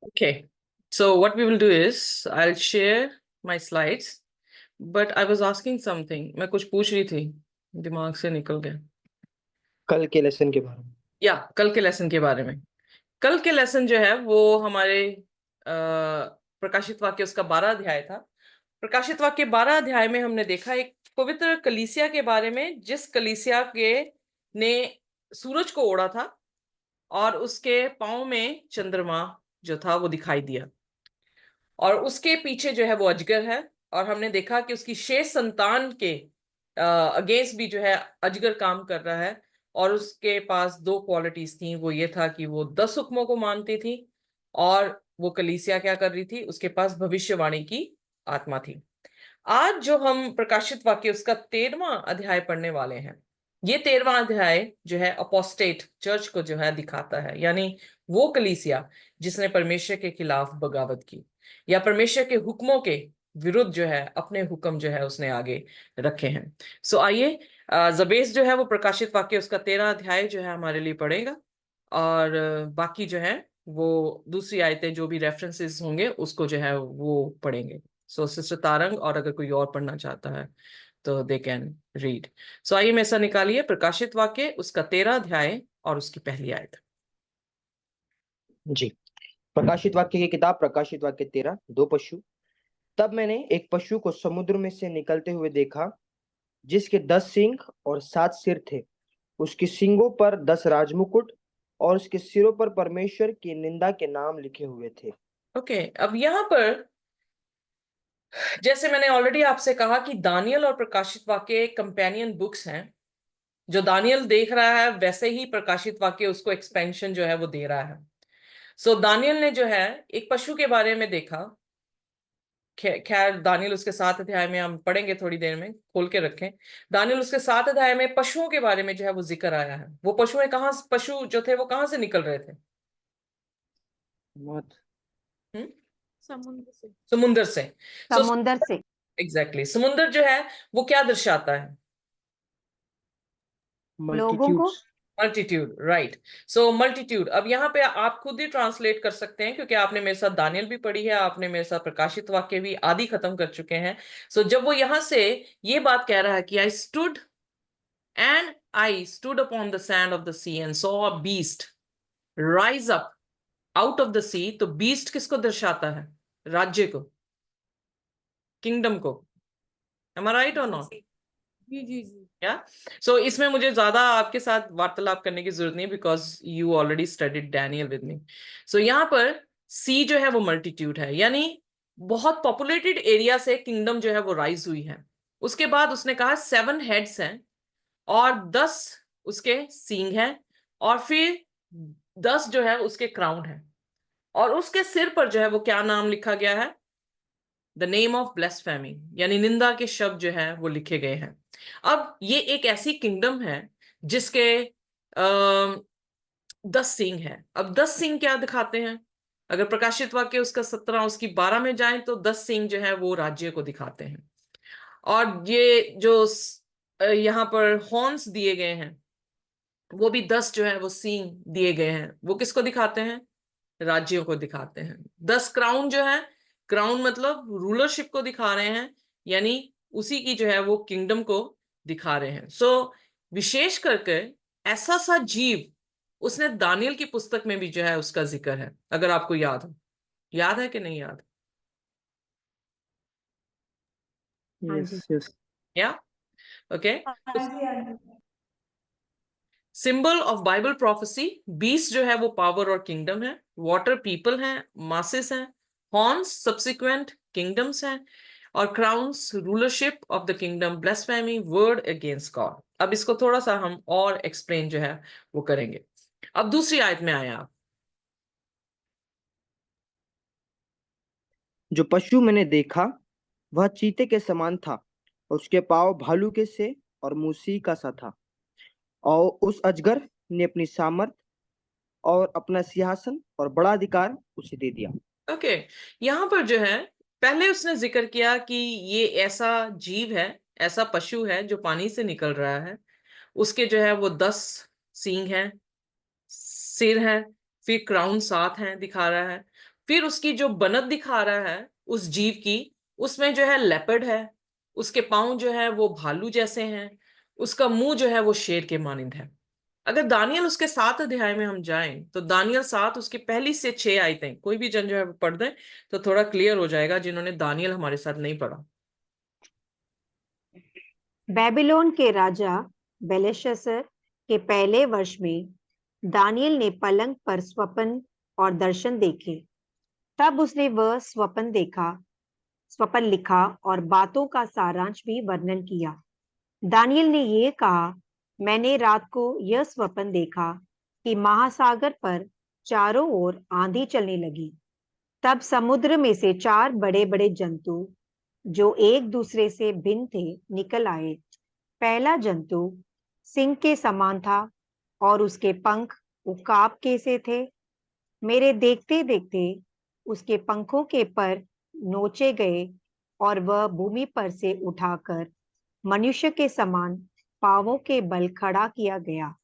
Okay, so what we will do is I'll share my slides, but I was asking something. मैं कुछ पूछ रही थी, दिमाग से निकल गया। कल के लेसन के बारे में। या कल के लेसन के बारे में। कल के लेसन जो है वो हमारे प्रकाशित वाक्य उसका 12 अध्याय था। प्रकाशित वाक्य 12 अध्याय में हमने देखा एक पवित्र कलीसिया के बारे में, जिस कलीसिया के ने सूरज को ओढ़ा था और उसके पांव में चंद्रमा जो था वो दिखाई दिया, और उसके पीछे जो है वो अजगर है। और हमने देखा कि उसकी शेष संतान के अगेंस्ट भी जो है अजगर काम कर रहा है, और उसके पास दो क्वालिटीज थी। वो ये था कि वो 10 हुक्मों को मानती थी, और वो कलीसिया क्या कर रही थी, उसके पास भविष्यवाणी की आत्मा थी। आज जो हम प्रकाशित वाक्य उसका 13वां अध्याय पढ़ने वाले हैं, ये 13वां अध्याय जो है अपोस्टेट चर्च को जो है दिखाता है, यानी वो कलीसिया जिसने परमेश्वर के खिलाफ बगावत की, या परमेश्वर के हुक्मों के विरुद्ध जो है अपने हुक्म जो है उसने आगे रखे हैं। सो आइए, जबेस जो है वो प्रकाशित वाक्य उसका 13 अध्याय जो है हमारे लिए पढ़ेगा, और बाकी जो है वो दूसरी आयतें जो भी रेफरेंसेस होंगे उसको जो है वो पढ़ेंगे। सो सिस्टर तारंग, और अगर कोई और पढ़ना चाहता है तो दे कैन रीड। सो आइए में ऐसा निकालिए प्रकाशित वाक्य उसका 13 अध्याय और उसकी पहली आयत। जी, प्रकाशित वाक्य की किताब प्रकाशित वाक्य 13। दो पशु। तब मैंने एक पशु को समुद्र में से निकलते हुए देखा, जिसके 10 सींग और 7 सिर थे। उसके सींगों पर 10 राजमुकुट और उसके सिरों पर परमेश्वर की निंदा के नाम लिखे हुए थे। ओके, अब यहाँ पर जैसे मैंने ऑलरेडी आपसे कहा कि दानियल और प्रकाशित वाक्य कंपेनियन बुक्स हैं। जो दानियल देख रहा है वैसे ही प्रकाशित वाक्य उसको एक्सपेंशन जो है वो दे रहा है। सो दानियल ने जो है एक पशु के बारे में देखा। खैर दानियल उसके 7 अध्याय में हम पढ़ेंगे थोड़ी देर में, खोल के रखें। दानियल उसके 7 अध्याय में पशुओं के बारे में जो है वो जिक्र आया है। वो पशु जो थे वो कहाँ से निकल रहे थे? मत हम्म समुद्र से। समुंदर से। सो समुंदर से। एग्जैक्टली, समुंदर जो है वो क्या दर्शाता है? लोगों को। Multitudes. Multitude, right. So multitude, अब यहाँ पे आप खुद ही ट्रांसलेट कर सकते हैं, क्योंकि आपने मेरे साथ दानियल भी पढ़ी है, आपने मेरे साथ प्रकाशित वाक्य भी आदि खत्म कर चुके हैं। सो जब वो यहाँ से ये बात कह रहा है कि I stood upon the sand of the sea and saw a beast rise up out of the sea, तो beast किसको दर्शाता है? राज्य को, किंगडम को। Am I right or not? जी जी जी। या सो इसमें मुझे ज्यादा आपके साथ वार्तालाप करने की जरूरत नहीं, because you already studied Daniel with me. So यहाँ पर सी जो है वो मल्टीट्यूड है, यानी बहुत पॉपुलेटेड एरिया से किंगडम जो है वो राइज हुई है। उसके बाद उसने कहा 7 हेड्स हैं और 10 उसके सींग हैं, और फिर 10 जो है उसके क्राउन है, और उसके सिर पर जो है वो क्या नाम लिखा गया है? द नेम ऑफ ब्लेस्फेमी, यानी निंदा के शब्द जो है वो लिखे गए हैं। अब ये एक ऐसी किंगडम है जिसके 10 सींग है। अब 10 सींग क्या दिखाते हैं? अगर प्रकाशित वाक्य उसका 17 उसकी 12 में जाए तो 10 सींग जो है वो राज्य को दिखाते हैं। और ये जो यहाँ पर हॉर्न्स दिए गए हैं वो भी 10 जो है वो सींग दिए गए हैं, वो किसको दिखाते हैं? राज्यों को दिखाते हैं। 10 क्राउन जो है, क्राउन मतलब रूलरशिप को दिखा रहे हैं, यानी उसी की जो है वो किंगडम को दिखा रहे हैं। सो विशेष करके ऐसा सा जीव उसने दानियल की पुस्तक में भी जो है उसका जिक्र है, अगर आपको याद हो। याद है कि नहीं याद? हाँ जी। Yes yes. Yeah okay. हाँ जी हाँ जी। Symbol of Bible prophecy, beast जो है वो पावर और किंगडम है, वाटर पीपल है, मासेस हैं, हॉर्न्स सब्सिक्वेंट किंगडम्स हैं, और crowns rulership of the kingdom, blasphemy word against God. अब इसको थोड़ा सा हम और एक्सप्लेन जो है वो करेंगे। अब दूसरी आयत में आए आप। जो पशु मैंने देखा वह चीते के समान था, और उसके पाँव भालू के से और मूसी का सा था। और उस अजगर ने अपनी सामर्थ और अपना सिंहासन और बड़ा अधिकार उसे दे दिया। ओके, यहाँ पर जो है पहले उसने जिक्र किया कि ये ऐसा जीव है, ऐसा पशु है जो पानी से निकल रहा है। उसके जो है वो 10 सींग हैं, सिर है, फिर क्राउन 7 हैं दिखा रहा है, फिर उसकी जो बनत दिखा रहा है उस जीव की, उसमें जो है लेपर्ड है, उसके पांव जो है वो भालू जैसे हैं, उसका मुंह जो है वो शेर के मानिंद है। अगर दानियल उसके 7 अध्याय में हम जाएं तो दानियल 7 उसकी पहली से 6 आयतें कोई भी जन जो है वो पढ़ दें तो थोड़ा क्लियर हो जाएगा, जिन्होंने दानियल हमारे साथ नहीं पढ़ा। बेबीलोन के राजा बेलशस्सर के पहले वर्ष में दानियल ने पलंग पर स्वप्न और दर्शन देखे। तब उसने वह स्वप्न लिखा और बातों का सारांश भी वर्णन किया। दानियल ने ये कहा, मैंने रात को यह स्वप्न देखा कि महासागर पर चारों ओर आंधी चलने लगी। तब समुद्र में से 4 बड़े बड़े जंतु जो एक दूसरे से भिन्न थे निकल आए। पहला जंतु सिंह के समान था और उसके पंख उकाब के से थे। मेरे देखते देखते उसके पंखों के पर नोचे गए और वह भूमि पर से उठाकर मनुष्य के समान पांवों के बल खड़ा किया गया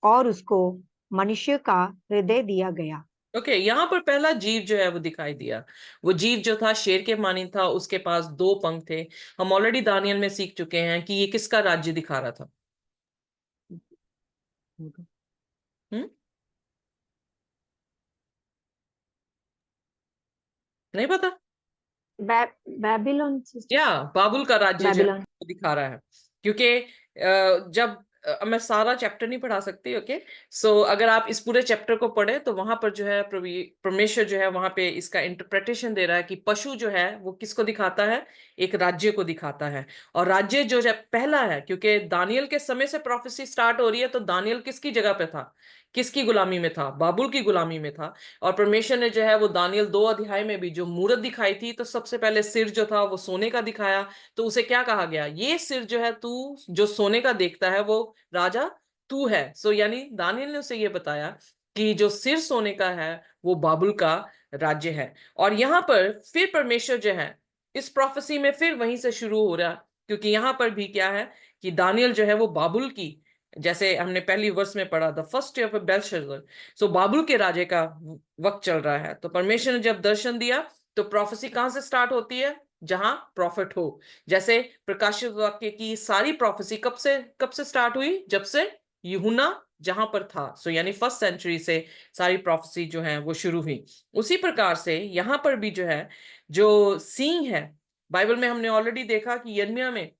और उसको मनुष्य का हृदय दिया गया। ओके, यहाँ पर पहला जीव जो है वो दिखाई दिया। वो जीव जो था शेर के मानी था, उसके पास 2 पंख थे। हम ऑलरेडी दानियल में सीख चुके हैं कि ये किसका राज्य दिखा रहा था। हम्म, नहीं पता। बेबीलोन सिस्टर, या बाबुल का राज्य जो है बेबीलोन। वो दिखा रहा है, क्योंकि जब मैं सारा चैप्टर नहीं पढ़ा सकती, ओके। सो अगर आप इस पूरे चैप्टर को पढ़े तो वहां पर जो है परमेश्वर जो है वहां पे इसका इंटरप्रिटेशन दे रहा है कि पशु जो है वो किसको दिखाता है, एक राज्य को दिखाता है। और राज्य जो है पहला है, क्योंकि दानियल के समय से प्रोफेसी स्टार्ट हो रही है, तो दानियल किसकी जगह पे था, किसकी गुलामी में था, बाबुल की गुलामी में था। और परमेश्वर ने जो है वो दानियल 2 अध्याय में भी जो मूरत दिखाई थी, तो सबसे पहले सिर जो था वो सोने का दिखाया। तो उसे क्या कहा गया, ये सिर जो है तू जो सोने का देखता है वो राजा तू है। सो यानी दानियल ने उसे ये बताया कि जो सिर सोने का है वो बाबुल का राज्य है। और यहाँ पर फिर परमेश्वर जो है इस प्रोफेसी में फिर वहीं से शुरू हो रहा, क्योंकि यहाँ पर भी क्या है कि दानियल जो है वो बाबुल की, जैसे हमने पहली वर्ष में पढ़ा, द फर्स्ट ऑफ बेलशस्सर, सो बाबुल के राजे का वक्त चल रहा है। तो परमेश्वर ने जब दर्शन दिया तो प्रोफेसी कहां से स्टार्ट होती है, जहां प्रॉफिट हो। जैसे प्रकाशित वाक्य की सारी प्रोफेसी कब से स्टार्ट हुई, जब से यूहन्ना जहां पर था, सो यानी फर्स्ट सेंचुरी से सारी प्रोफेसी जो है वो शुरू हुई। उसी प्रकार से यहां पर भी जो है जो सींग है, बाइबल में हमने ऑलरेडी देखा कि यिर्मयाह में,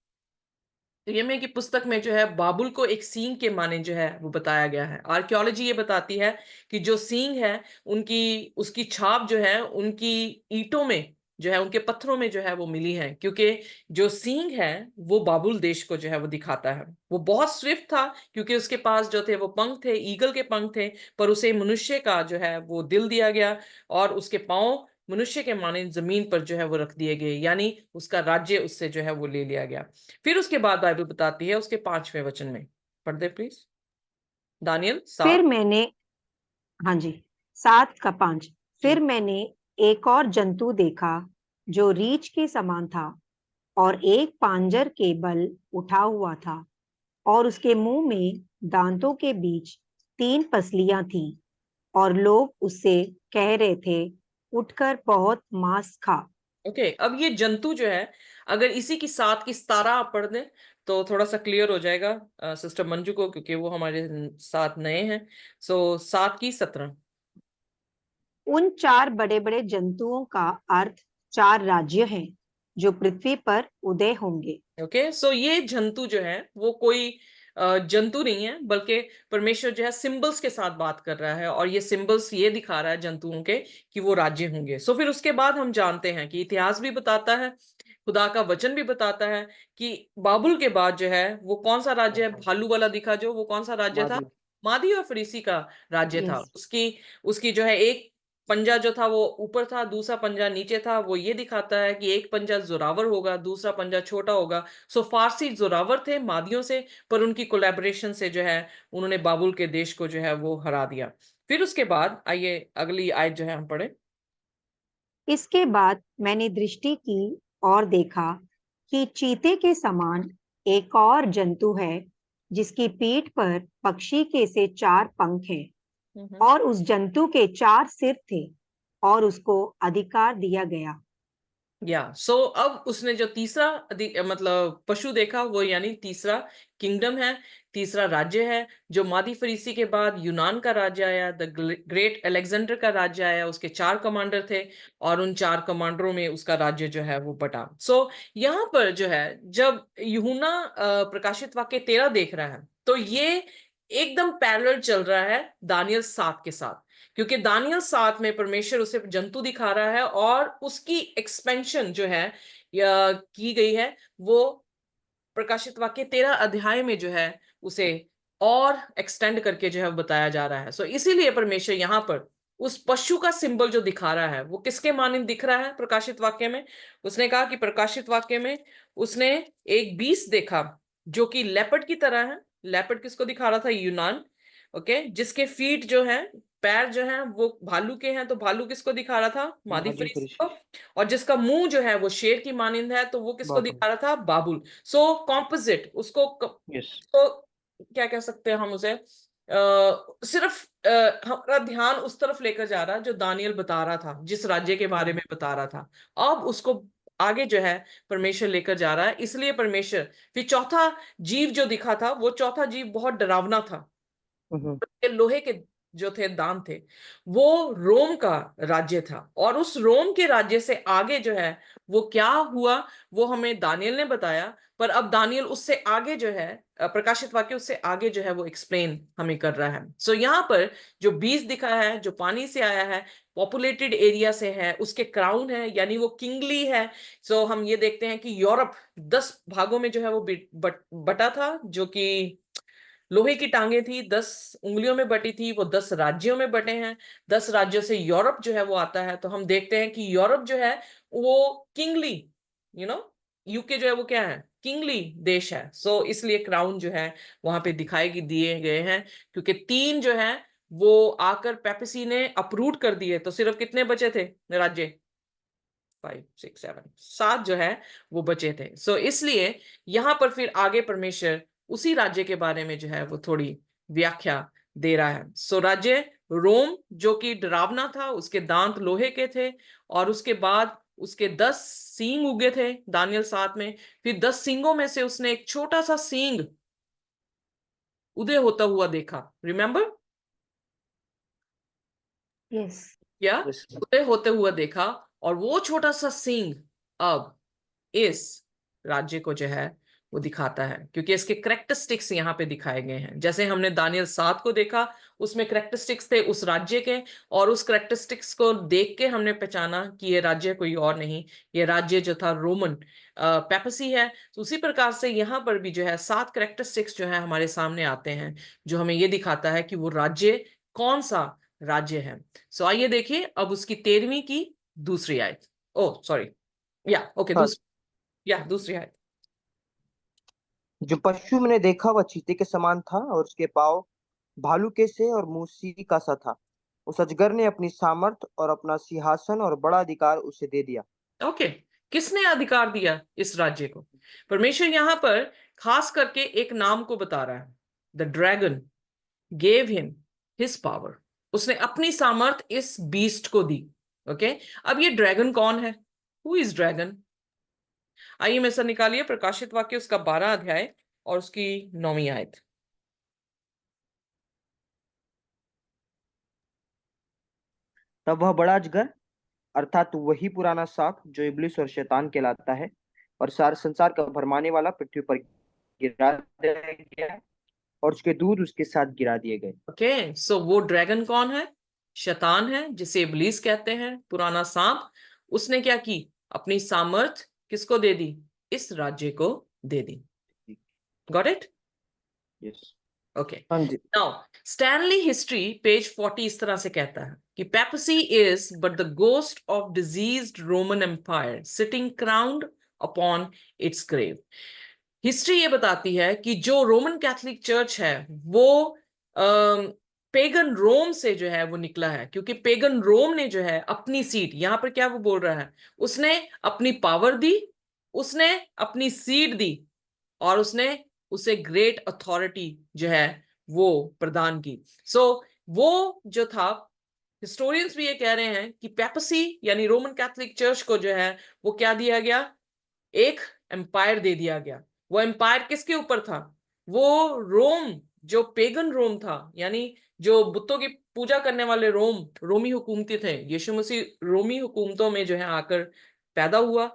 तो यिर्मयाह की पुस्तक में जो है बाबुल को एक सींग के माने जो है वो बताया गया है। आर्कियोलॉजी ये बताती है कि जो सींग है उनकी उसकी छाप जो है उनकी ईंटों में जो है, उनके पत्थरों में जो है वो मिली है, क्योंकि जो सींग है वो बाबुल देश को जो है वो दिखाता है। वो बहुत स्विफ्ट था, क्योंकि उसके पास जो थे वो पंख थे, ईगल के पंख थे, पर उसे मनुष्य का जो है वो दिल दिया गया और उसके पांव मनुष्य के माने जमीन पर जो है वो रख दिए गए, यानी उसका राज्य उससे जो है वो ले लिया गया। फिर उसके बाद बाइबल बताती है उसके 5वें वचन में, पढ़ दे प्लीज, दानियल फिर 7। मैंने, हाँ जी, 7 का 5। जी। फिर मैंने एक और जंतु देखा जो रीछ के समान था और एक पांजर के बल उठा हुआ था और उसके मुंह में दांतों के बीच 3 पसलियां थीं और लोग उससे कह रहे थे, उठकर बहुत मांस खा। ओके, अब ये जंतु जो है, अगर इसी की 7 की 17 आप पढ़ दें तो थोड़ा सा क्लियर हो जाएगा सिस्टर मंजू को, क्योंकि वो हमारे साथ नए हैं। सो 7 की 17। उन 4 बड़े बड़े जंतुओं का अर्थ 4 राज्य हैं जो पृथ्वी पर उदय होंगे। ओके, सो ये जंतु जो है वो कोई जंतु नहीं है, बल्कि परमेश्वर जो है सिंबल्स के साथ बात कर रहा है, और ये सिंबल्स ये दिखा रहा है जंतुओं के कि वो राज्य होंगे। सो फिर उसके बाद हम जानते हैं कि इतिहास भी बताता है, खुदा का वचन भी बताता है कि बाबुल के बाद जो है वो कौन सा राज्य है, भालू वाला दिखा जो, वो कौन सा राज्य था, मादी। मादी और फरीसी का राज्य था। यस। उसकी उसकी जो है एक पंजा जो था वो ऊपर था, दूसरा पंजा नीचे था। वो ये दिखाता है कि एक पंजा जोरावर होगा, दूसरा पंजा छोटा होगा। सो फारसी जोरावर थे मादियों से, पर उनकी कोलैबोरेशन से जो है उन्होंने बाबुल के देश को जो है वो हरा दिया। फिर उसके बाद आइए अगली आयत जो है हम पढ़े। इसके बाद मैंने दृष्टि की और देखा कि चीते के समान एक और जंतु है जिसकी पीठ पर पक्षी के से 4 पंख हैं हम्म। और उस जंतु के 4 सिर थे और उसको अधिकार दिया गया। सो अब उसने जो तीसरा मतलब पशु देखा, वो यानी तीसरा किंगडम है, तीसरा राज्य है, जो मादी फरीसी के बाद यूनान का राज्य आया, द ग्रेट अलेक्जेंडर का राज्य आया। उसके 4 कमांडर थे और उन 4 कमांडरों में उसका राज्य जो है वो बटा। यहाँ पर जो है, जब यूहन्ना प्रकाशित वाक्य 13 देख रहा है, तो ये एकदम पैरेलल चल रहा है दानियल 7 के साथ, क्योंकि दानियल 7 में परमेश्वर उसे जंतु दिखा रहा है और उसकी एक्सपेंशन जो है या की गई है, वो प्रकाशित वाक्य 13 अध्याय में जो है उसे और एक्सटेंड करके जो है बताया जा रहा है। इसीलिए परमेश्वर यहाँ पर उस पशु का सिंबल जो दिखा रहा है, वो किसके मानिंद दिख रहा है प्रकाशित वाक्य में? उसने कहा कि प्रकाशित वाक्य में उसने एक बीस्ट देखा जो कि लेपर्ड की तरह है। लेपर्ड किसको दिखा रहा था? यूनान। ओके, जिसके फीट जो है, पैर जो है वो भालू के हैं, तो भालू किसको दिखा रहा था? मादी मादी फरीसी फरीसी। को। और जिसका मुंह जो है वो शेर की मानिंद है, तो वो किसको बाबुल। दिखा रहा था? बाबुल। कॉम्पोजिट उसको यस। तो क्या कह सकते हैं हम उसे? सिर्फ हमारा ध्यान उस तरफ लेकर जा रहा है जो दानियल बता रहा था, जिस राज्य के बारे में बता रहा था। अब उसको आगे जो है परमेश्वर लेकर जा रहा है। इसलिए परमेश्वर फिर चौथा जीव जो दिखा था, वो चौथा जीव बहुत डरावना था। लोहे के जो थे दांत थे, वो रोम का राज्य था। और उस रोम के राज्य से आगे जो है वो क्या हुआ, वो हमें दानियल ने बताया। पर अब दानियल उससे आगे जो है, प्रकाशित वाक्य उससे आगे जो है वो एक्सप्लेन हमें कर रहा है। यहाँ पर जो बीज दिखा है, जो पानी से आया है, पॉपुलेटेड एरिया से है, उसके क्राउन है, यानी वो किंगली है। हम ये देखते हैं कि यूरोप 10 भागों में जो है वो बटा था, जो कि लोहे की टांगे थी, 10 उंगलियों में बटी थी, वो 10 राज्यों में बटे हैं। 10 राज्यों से यूरोप जो है वो आता है। तो हम देखते हैं कि यूरोप जो है वो किंगली, यूके जो है वो क्या है? किंगली देश है। इसलिए क्राउन जो है वहां पे दिखाई दिए गए हैं, क्योंकि 3 जो है वो आकर पेपसी ने अप्रूव कर दिए। तो सिर्फ कितने बचे थे राज्य? 5 6 7 जो है वो बचे थे। इसलिए यहां पर फिर आगे परमेश्वर उसी राज्य के बारे में जो है वो थोड़ी व्याख्या दे रहा है। राज्य रोम, जो कि डरावना था, उसके दांत लोहे के थे, और उसके बाद उसके 10 सींग उगे थे दानियल 7 में। फिर 10 सींगों में से उसने एक छोटा सा सींग उदय होता हुआ देखा। रिमेंबर? यस। या यस। उदय होते हुआ देखा। और वो छोटा सा सींग अब इस राज्य को जो है वो दिखाता है, क्योंकि इसके करेक्टरिस्टिक्स यहाँ पे दिखाए गए हैं। जैसे हमने दानियल 7 को देखा, उसमें करेक्टरिस्टिक्स थे उस राज्य के, और उस करेक्टरिस्टिक्स को देख के हमने पहचाना कि ये राज्य कोई और नहीं, ये राज्य जो था रोमन पेपसी है। तो उसी प्रकार से यहाँ पर भी जो है 7 करेक्टरिस्टिक्स जो है हमारे सामने आते हैं, जो हमें ये दिखाता है कि वो राज्य कौन सा राज्य है। आइए देखिए अब उसकी 13वीं की दूसरी आयत। ओ सॉरी, हाँ। दूसरी आयत। जो पशु मैंने देखा वह चीते के समान था और उसके पाँव भालू के से और मुंह सिंह का सा था। उस अजगर ने अपनी सामर्थ और अपना सिंहासन और बड़ा अधिकार उसे दे दिया। ओके, किसने अधिकार दिया इस राज्य को? परमेश्वर यहाँ पर खास करके एक नाम को बता रहा है। The dragon gave him his power. उसने अपनी सामर्थ इस बीस्ट को दी। ओके, अब ये ड्रैगन कौन है? Who is dragon? आइए में से निकालिए प्रकाशित वाक्य उसका 12 अध्याय और उसकी 9वीं आयत। तब वह बड़ा अजगर अर्थात वही पुराना सांप जो इब्लिस और शैतान कहलाता है और सारे संसार का भरमाने वाला पृथ्वी पर गिरा दिया गया और उसके दूध उसके साथ गिरा दिए गए। ओके, वो ड्रैगन कौन है? शैतान है, जिसे इब्लीस कहते हैं, पुराना सांप। उसने क्या की? अपनी सामर्थ किसको दे दी? इस राज्य को दे दी। Got it? यस। ओके, हाँ जी। नाउ स्टैनली हिस्ट्री पेज 40 इस तरह से कहता है कि papacy is but the ghost of deceased Roman Empire sitting crowned upon its grave. History ये बताती है कि जो रोमन कैथोलिक चर्च है वो पेगन रोम से जो है वो निकला है, क्योंकि पेगन रोम ने जो है अपनी सीट, यहां पर क्या वो बोल रहा है, उसने अपनी पावर दी, उसने अपनी सीट दी, और उसने उसे ग्रेट अथॉरिटी जो है वो प्रदान की। वो जो था हिस्टोरियंस भी ये कह रहे हैं कि पेपसी यानी रोमन कैथोलिक चर्च को जो है वो क्या दिया गया, एक एम्पायर दे दिया गया। वो एम्पायर किसके ऊपर था, वो रोम, जो पेगन रोम था, यानी जो बुतों की पूजा करने वाले रोमी हुकूमती थे। यीशु मसीह रोमी हुकूमतों में जो है आकर पैदा हुआ,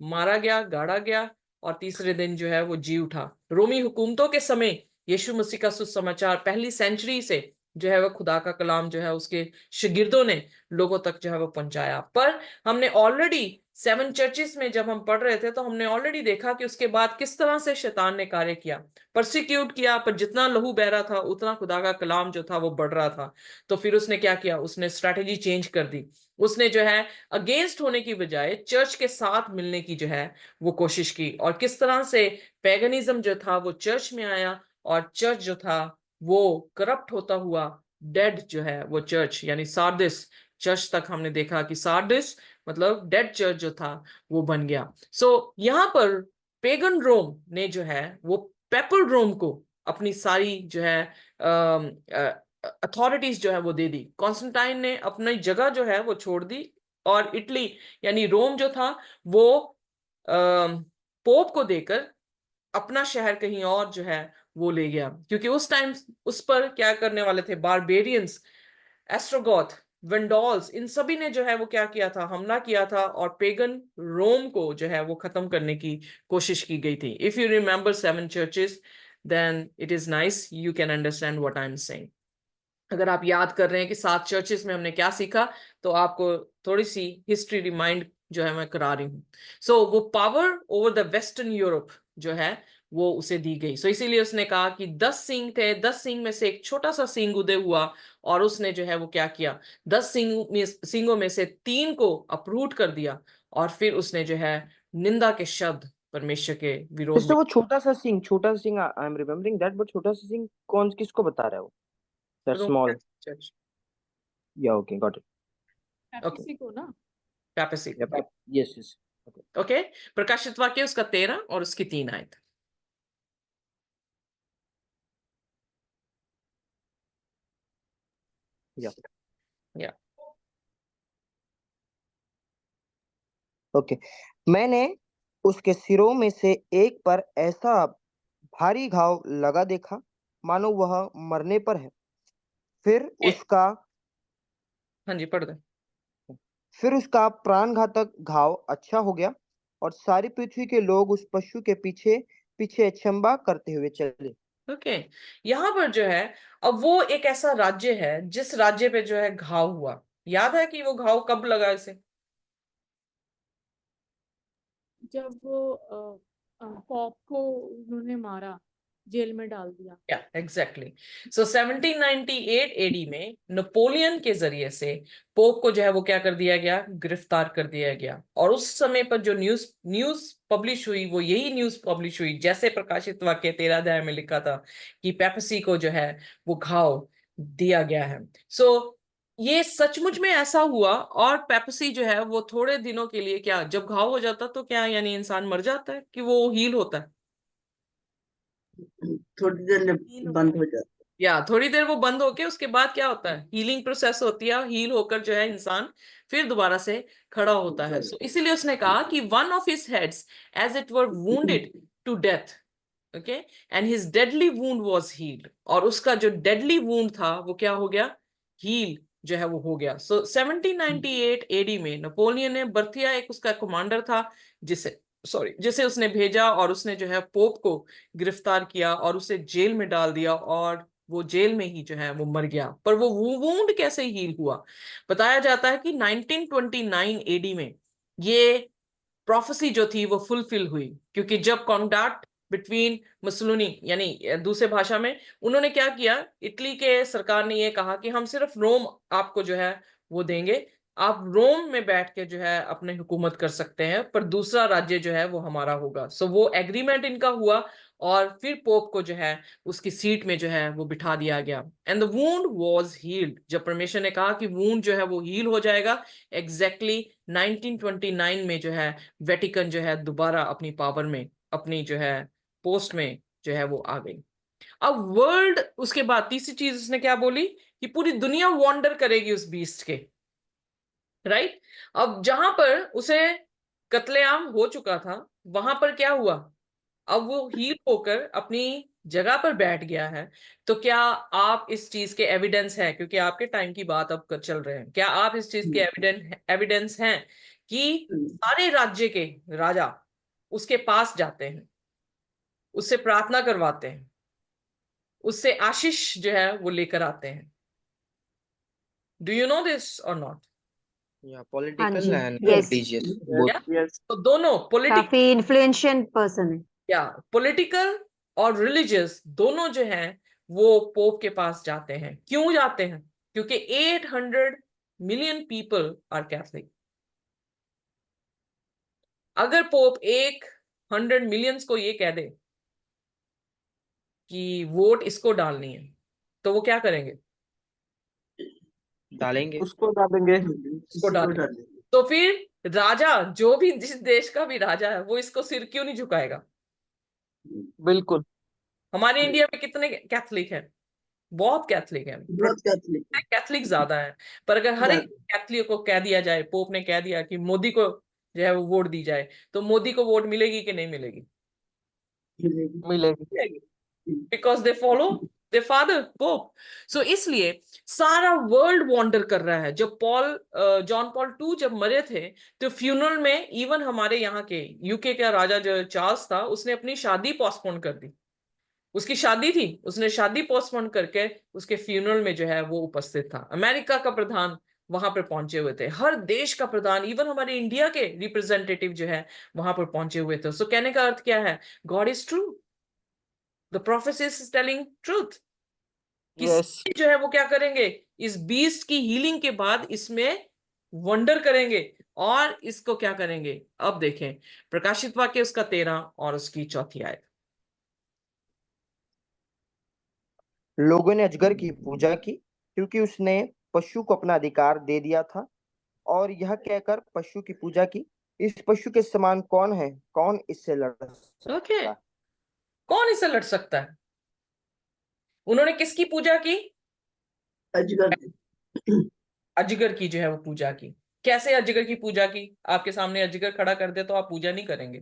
मारा गया, गाड़ा गया और तीसरे दिन जो है वो जी उठा। रोमी हुकूमतों के समय यीशु मसीह का सुसमाचार पहली सेंचुरी से जो है वो खुदा का कलाम जो है उसके शागिर्दों ने लोगों तक जो है वो पहुंचाया। पर हमने ऑलरेडी 7 चर्चेस में जब हम पढ़ रहे थे तो हमने ऑलरेडी देखा कि उसके बाद किस तरह से शैतान ने कार्य किया, परसिक्यूट किया, पर जितना लहू बह रहा था उतना खुदा का कलाम जो था वो बढ़ रहा था। तो फिर उसने क्या किया, उसने स्ट्रैटेजी चेंज कर दी। उसने जो है अगेंस्ट होने की बजाय चर्च के साथ मिलने की जो है वो कोशिश की, और किस तरह से पैगनिज्म जो था वो चर्च में आया और चर्च जो था वो करप्ट होता हुआ डेड जो है वो चर्च यानी सार्डिस चर्च तक हमने देखा कि सार्डिस मतलब डेड चर्च जो था वो बन गया। यहाँ पर पेगन रोम ने जो है वो पेपल रोम को अपनी सारी जो है अथॉरिटीज जो है वो दे दी। कॉन्स्टेंटाइन ने अपनी जगह जो है वो छोड़ दी और इटली यानी रोम जो था वो पोप को देकर अपना शहर कहीं और जो है वो ले गया, क्योंकि उस टाइम उस पर क्या करने वाले थे, बारबेरियंस, एस्ट्रोगॉथ, वेंडोल्स, इन सभी ने जो है वो क्या किया था, हमला किया था और पेगन रोम को जो है वो खत्म करने की कोशिश की गई थी। If you remember 7 churches then it is nice, you can understand what I am saying. अगर आप याद कर रहे हैं कि 7 चर्चेस में हमने क्या सीखा, तो आपको थोड़ी सी हिस्ट्री रिमाइंड जो है मैं करा रही हूँ। वो power over the western Europe जो है वो उसे दी गई। इसीलिए उसने कहा कि 10 सिंह थे, 10 सिंह में से एक छोटा सा सिंह उदय हुआ और उसने जो है वो क्या किया, 10 सिंहों में से 3 को अपरूट कर दिया और फिर उसने जो है निंदा के शब्द परमेश्वर के विरोध जैसे में। वो छोटा सा Singh I am remembering that, but छोटा सा सिंह कौन किसको बता रहा है वो? दैट स्मॉल, चर्च, या ओके गॉट ओके, पेप्सी को ना। पैपेसी, इट, यस यस, ओके। प्रकाशित वाक्य उसका 13 और उसकी 3 आयत। या या ओके। मैंने उसके सिरों में से एक पर ऐसा भारी घाव लगा देखा मानो वह मरने पर है। फिर उसका हाँ जी, पढ़ दे। फिर उसका प्राणघातक घाव अच्छा हो गया और सारी पृथ्वी के लोग उस पशु के पीछे पीछे अचंभा करते हुए चले। ओके, यहाँ पर जो है अब वो एक ऐसा राज्य है जिस राज्य पे जो है घाव हुआ। याद है कि वो घाव कब लगा इसे? जब वो पॉप को उन्होंने मारा, जेल में डाल दिया। या एग्जैक्टली। 1798 एडी में नेपोलियन के जरिए से पोप को जो है वो क्या कर दिया गया, गिरफ्तार कर दिया गया। और उस समय पर जो न्यूज न्यूज पब्लिश हुई वो यही न्यूज पब्लिश हुई जैसे प्रकाशित वाक्य 13 अध्याय में लिखा था कि पेपसी को जो है वो घाव दिया गया है। ये सचमुच में ऐसा हुआ और पेपसी जो है वो थोड़े दिनों के लिए, क्या जब घाव हो जाता तो क्या यानी इंसान मर जाता है कि वो हील होता है? थोड़ी देर में बंद हो जाता या थोड़ी देर वो बंद होके उसके बाद क्या होता है, हीलिंग प्रोसेस होती है, हील होकर जो है इंसान फिर दोबारा से खड़ा होता है। इसीलिए उसने कहा कि one of his heads as it were wounded to death, okay, and his deadly wound was healed. और उसका जो डेडली वुंड था वो क्या हो गया, हील जो है वो हो गया। 1798 एडी में नेपोलियन ने, बर्थिया एक उसका कमांडर था जिसे उसने भेजा और उसने जो है पोप को गिरफ्तार किया और उसे जेल में डाल दिया और वो जेल में ही जो है वो मर गया। पर वो वुंड कैसे हील हुआ? बताया जाता है कि 1929 एडी में ये प्रोफेसी जो थी वो फुलफिल हुई, क्योंकि जब कॉन्टैक्ट बिटवीन मुसोलिनी यानी दूसरे भाषा में उन्होंने क्या किया, इटली के सरकार ने ये कहा कि हम सिर्फ रोम आपको जो है वो देंगे, आप रोम में बैठ के जो है अपने हुकूमत कर सकते हैं, पर दूसरा राज्य जो है वो हमारा होगा। वो एग्रीमेंट इनका हुआ और फिर पोप को जो है उसकी सीट में जो है वो बिठा दिया गया। And the wound was healed. जब परमेश्वर ने कहा कि वुंड जो है वो हील हो जाएगा, एग्जैक्टली 1929 में जो है वेटिकन जो है दोबारा अपनी पावर में, अपनी जो है पोस्ट में जो है वो आ गई। अब वर्ल्ड, उसके बाद तीसरी चीज उसने क्या बोली कि पूरी दुनिया वॉन्डर करेगी उस बीस्ट के, राइट। अब जहां पर उसे कत्लेआम हो चुका था, वहां पर क्या हुआ, अब वो हील होकर अपनी जगह पर बैठ गया है। तो क्या आप इस चीज के एविडेंस है, क्योंकि आपके टाइम की बात अब चल रहे हैं, क्या आप इस चीज के एविडेंस हैं कि सारे राज्य के राजा उसके पास जाते हैं, उससे प्रार्थना करवाते हैं, उससे आशीष जो है वो लेकर आते हैं? डू यू नो दिस और नॉट? या हाँ पॉलिटिकल जी, एंड यस, रिलीजियस या बोथ। Yes. तो दोनों काफी इन्फ्लुएंशियल पर्सन है। पॉलिटिकल और रिलीजियस दोनों जो हैं वो पोप के पास जाते हैं। क्यों जाते हैं? क्योंकि 800 मिलियन पीपल आर कैथलिक। अगर पोप 100 मिलियंस को ये कह दे कि वोट इसको डालनी है, तो वो क्या करेंगे? डालेंगे। उसको डालेंगे। इसको डालेंगे। तो फिर राजा, जो भी जिस देश का भी राजा है, वो इसको सिर क्यों नहीं झुकाएगा? बिल्कुल। हमारे इंडिया में कितने कैथलिक हैं? बहुत कैथलिक हैं, बहुत कैथलिक है। कैथलिक ज्यादा है। पर अगर हर एक कैथलिक को कह दिया जाए, पोप ने कह दिया कि मोदी को जो है वो वोट दी जाए, तो मोदी को वोट मिलेगी कि नहीं मिलेगी? मिलेगी। Because they follow the father pope. So इसलिए सारा वर्ल्ड वॉन्डर कर रहा है। जब जॉन पॉल II जब मरे थे, तो फ्यूनरल में इवन हमारे यहाँ के यूके का राजा जो चार्ल्स था, उसने अपनी शादी पोस्टपोन कर दी। उसकी शादी थी, उसने शादी पोस्टपोन करके उसके फ्यूनरल में जो है वो उपस्थित था। अमेरिका का प्रधान वहां पर पहुंचे हुए थे, हर देश का प्रधान, इवन हमारे इंडिया के रिप्रेजेंटेटिव जो है वहां पर पहुंचे हुए थे। सो कहने का अर्थ क्या है? God is true, the prophecy is telling truth. किसी जो है वो क्या करेंगे, इस बीस्ट की हीलिंग के बाद इसमें वंडर करेंगे। और इसको क्या करेंगे, अब देखें प्रकाशित वाक्य उसका 13 और उसकी 4 आयत। लोगों ने अजगर की पूजा की क्योंकि उसने पशु को अपना अधिकार दे दिया था, और यह कहकर पशु की पूजा की, इस पशु के समान कौन है, कौन इससे लड़ ओके, सकता है। कौन इससे लड़ सकता है? उन्होंने किसकी पूजा की? अजगर। अजगर की जो है वो पूजा की। कैसे अजगर की पूजा की? आपके सामने अजगर खड़ा कर दे तो आप पूजा नहीं करेंगे।